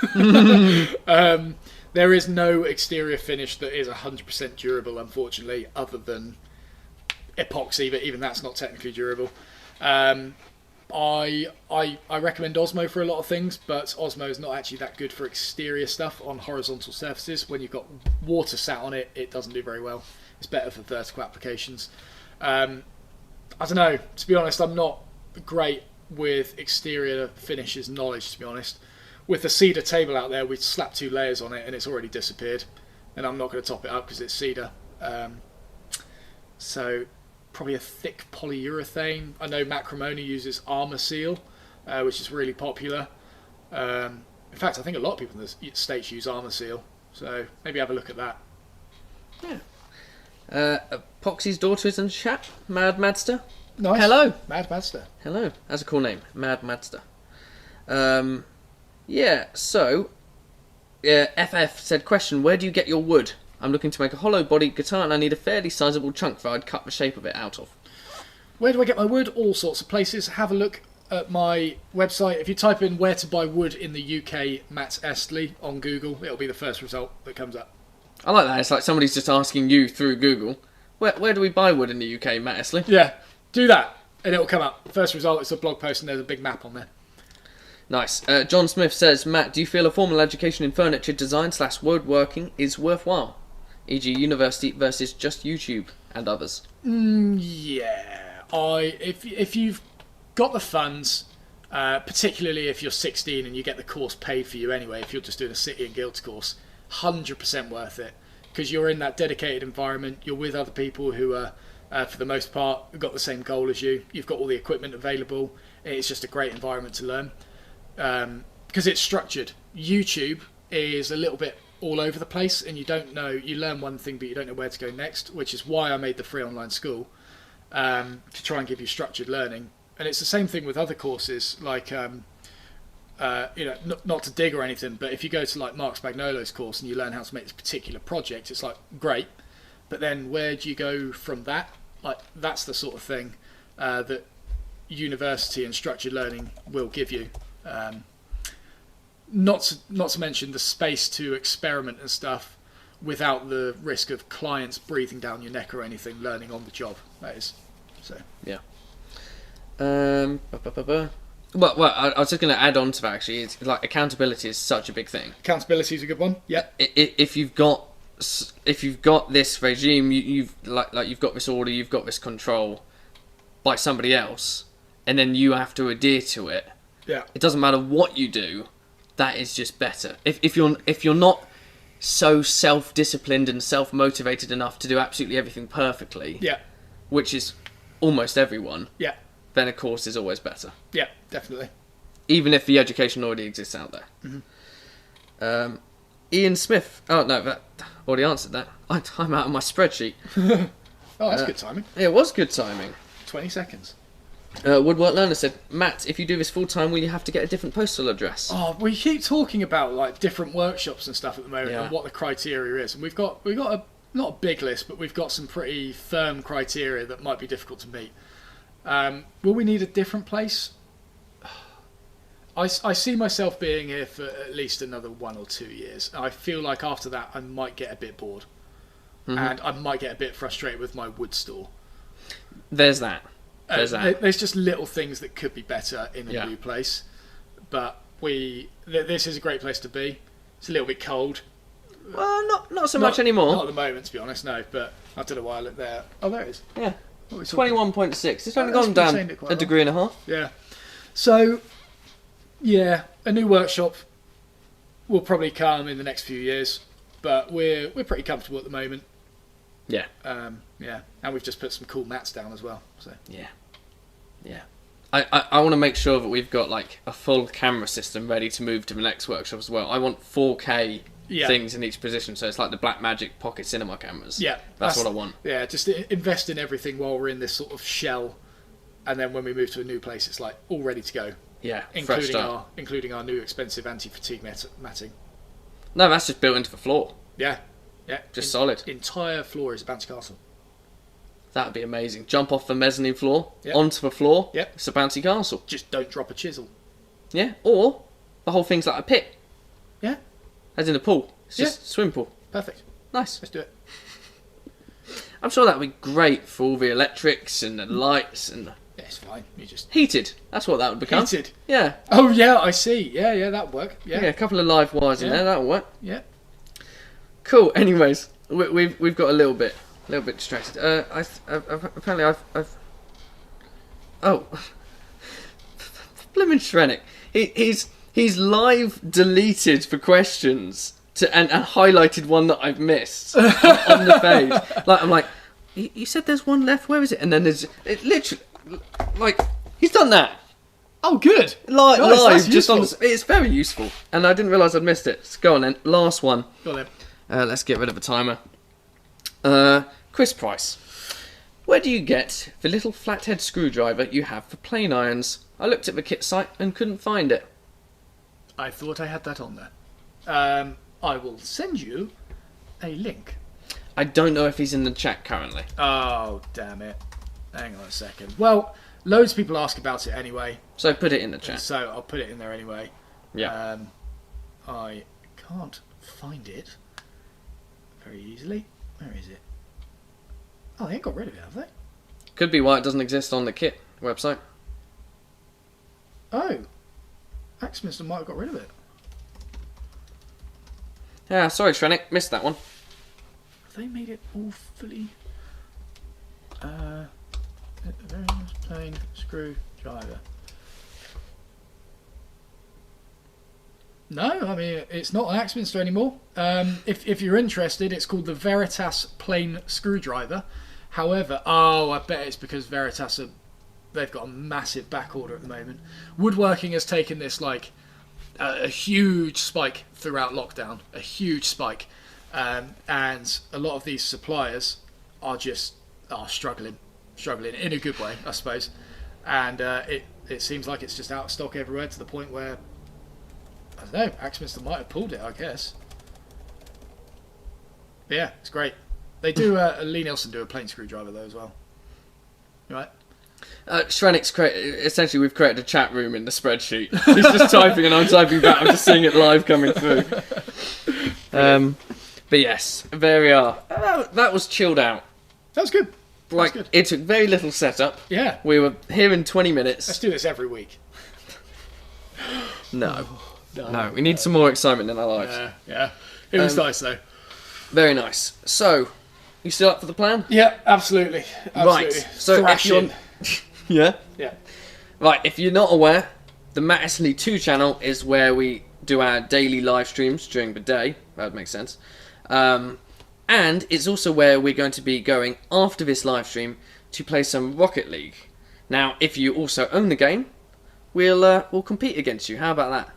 There is no exterior finish that is 100% durable, unfortunately, other than epoxy, but even that's not technically durable. I recommend Osmo for a lot of things, but Osmo is not actually that good for exterior stuff on horizontal surfaces. When you've got water sat on it, it doesn't do very well. It's better for vertical applications. I don't know, to be honest, I'm not great with exterior finishes knowledge, to be honest. With the Cedar table out there, we slapped 2 layers on it and it's already disappeared, and I'm not going to top it up because it's Cedar. So probably a thick polyurethane. I know Macromoni uses Armour Seal, which is really popular. In fact, I think a lot of people in the States use Armour Seal, so maybe have a look at that. Yeah. Epoxy's daughter is in the chat. Mad Madster. Nice. Hello. Mad Madster. Hello. That's a cool name. Mad Madster. Yeah, so... FF said, question, where do you get your wood? I'm looking to make a hollow body guitar and I need a fairly sizable chunk that I'd cut the shape of it out of. Where do I get my wood? All sorts of places. Have a look at my website. If you type in where to buy wood in the UK, Matt Estlea on Google, it'll be the first result that comes up. I like that. It's like somebody's just asking you through Google, where do we buy wood in the UK, Matt Estlea? Yeah, do that and it'll come up. First result, it's a blog post and there's a big map on there. Nice. John Smith says, Matt, do you feel a formal education in furniture design / woodworking is worthwhile? E.g. university versus just YouTube and others. Yeah. If you've got the funds, particularly if you're 16 and you get the course paid for you anyway, if you're just doing a City and Guilds course, 100% worth it. Because you're in that dedicated environment, you're with other people who are, for the most part, have got the same goal as you. You've got all the equipment available. It's just a great environment to learn. Because it's structured. YouTube is a little bit all over the place and you learn one thing but you don't know where to go next, which is why I made the free online school, to try and give you structured learning. And it's the same thing with other courses, like not to dig or anything, but if you go to like Mark Spagnolo's course and you learn how to make this particular project, it's like great, but then where do you go from that? Like that's the sort of thing that university and structured learning will give you. Not to mention the space to experiment and stuff without the risk of clients breathing down your neck or anything, learning on the job, that is. So yeah. Well, I was just going to add on to that. Actually, it's like accountability is such a big thing. Accountability is a good one. Yeah. If you've got this regime, you've got this order, you've got this control by somebody else, and then you have to adhere to it. Yeah. It doesn't matter what you do. That is just better. If you're not so self-disciplined and self-motivated enough to do absolutely everything perfectly, Yeah. which is almost everyone, Yeah. then a course is always better. Yeah, definitely. Even if the education already exists out there. Mm-hmm. Ian Smith. Oh, no, that already answered that. I'm out of my spreadsheet. Oh, that's good timing. It was good timing. 20 seconds. Woodwork Learner said, Matt, if you do this full-time, will you have to get a different postal address? Oh, we keep talking about like different workshops and stuff at the moment, Yeah. and what the criteria is. And we've got a not a big list, but we've got some pretty firm criteria that might be difficult to meet. Will we need a different place? I see myself being here for at least another 1 or 2 years. I feel like after that I might get a bit bored. And I might get a bit frustrated with my wood store. There's that. There's just little things that could be better in a new place. But this is a great place to be. It's a little bit cold. Well, not so much anymore. Not at the moment, to be honest, no. But I don't know why I looked there. Oh, there it is. Yeah. What are we talking? 21.6. It's only that's gone down maintained it quite a degree and a half. Yeah. So, yeah, a new workshop will probably come in the next few years, but we're pretty comfortable at the moment. Yeah. Yeah, and we've just put some cool mats down as well. So Yeah. I want to make sure that we've got like a full camera system ready to move to the next workshop as well. I want 4K things in each position, so it's like the Blackmagic Pocket Cinema cameras. Yeah, that's what I want. Yeah, just invest in everything while we're in this sort of shell, and then when we move to a new place, it's like all ready to go. Yeah, including our new expensive anti-fatigue matting. No, that's just built into the floor. Yeah, just solid. Entire floor is a bouncy castle. That'd be amazing. Jump off the mezzanine floor Yep. onto the floor. Yep. It's a bouncy castle. Just don't drop a chisel. Yeah, or the whole thing's like a pit, Yeah, as in a pool. It's just a swim pool. perfect. Nice. Let's do it. I'm sure that'd be great for all the electrics and the lights and Yeah, it's fine. You just heated. That's what that would become. heated. Yeah. Oh yeah, I see. Yeah, that'd work. Yeah, Yeah, a couple of live wires in there. That'll work. yeah. Cool. Anyways, we've got a little bit distracted. Apparently I've oh, blimmin' Shrenick. He's live deleted for questions and highlighted one that I've missed on the page. Like I'm like, you said there's one left. Where is it? And then there's it literally like he's done that. Oh, good. Live, Nice, just on. useful. It's very useful, and I didn't realise I'd missed it. So go on then. Last one. Go on then. Let's get rid of the timer. Quiz price. Where do you get the little flathead screwdriver you have for plane irons? I looked at the kit site and couldn't find it. I thought I had that on there. I will send you a link. I don't know if he's in the chat currently. Oh, damn it. Hang on a second. Well, loads of people ask about it anyway, So put it in the chat. so I'll put it in there anyway. Yeah. I can't find it very easily. Where is it? Oh, they ain't got rid of it, have they? Could be why it doesn't exist on the kit website. Oh. Axminster might have got rid of it. Yeah, sorry Shrenick, missed that one. Have they made it all fully... very nice plain screwdriver. No, I mean, it's not an Axminster anymore. If you're interested, it's called the Veritas plain screwdriver. However, I bet it's because Veritas they've got a massive back order at the moment. Woodworking has taken this like a huge spike throughout lockdown, a huge spike, and a lot of these suppliers are struggling in a good way, I suppose. And it seems like it's just out of stock everywhere to the point where I don't know, Axminster might have pulled it, I guess. But yeah, it's great. They do Lee Nielsen do a plain screwdriver though as well. You right? Shrenick's essentially we've created a chat room in the spreadsheet. He's just typing and I'm typing back. I'm just seeing it live coming through. But yes, there we are. That was chilled out. That was good. Like good. it took very little setup. Yeah. We were here in 20 minutes. Let's do this every week. No. No, we need some more excitement in our lives. Yeah. It was nice though. Very nice. So, you still up for the plan? Yeah, absolutely. Right. So if you're... Yeah? Yeah. Right, if you're not aware, the Matt Estlea 2 channel is where we do our daily live streams during the day. That would make sense. And it's also where we're going to be going after this live stream to play some Rocket League. Now, if you also own the game, we'll compete against you. How about that?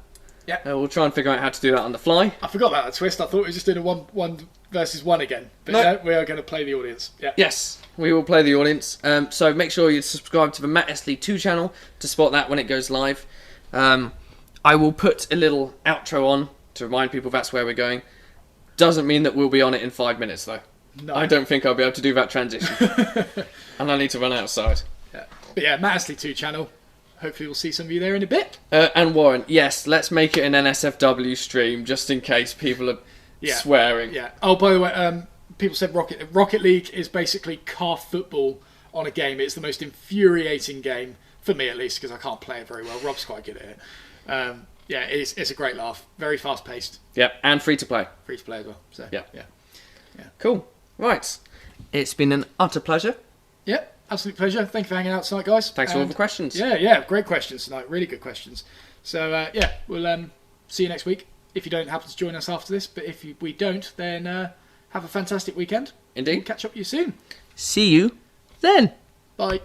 Yeah. We'll try and figure out how to do that on the fly. I forgot about that twist. I thought we were just doing a one versus one again. But No. yeah, we are going to play the audience. Yeah. Yes, we will play the audience. So make sure you subscribe to the Matt Estlea 2 channel to spot that when it goes live. I will put a little outro on to remind people that's where we're going. Doesn't mean that we'll be on it in 5 minutes though. No. I don't think I'll be able to do that transition. And I need to run outside. Yeah. But yeah, Matt Estlea 2 channel. Hopefully we'll see some of you there in a bit. And Warren, yes, let's make it an NSFW stream just in case people are swearing. Yeah. Oh, by the way, people said Rocket League is basically car football on a game. It's the most infuriating game, for me at least, because I can't play it very well. Rob's quite good at it. Yeah, it's a great laugh. Very fast paced. Yep, and free to play. Free to play as well. So Yeah. Yeah. Cool. Right. It's been an utter pleasure. Yeah. Absolute pleasure. Thank you for hanging out tonight, guys. Thanks for all the questions. Yeah, great questions tonight. Really good questions. So, we'll see you next week if you don't happen to join us after this. But if we don't, then have a fantastic weekend. Indeed. We'll catch up with you soon. See you then. Bye.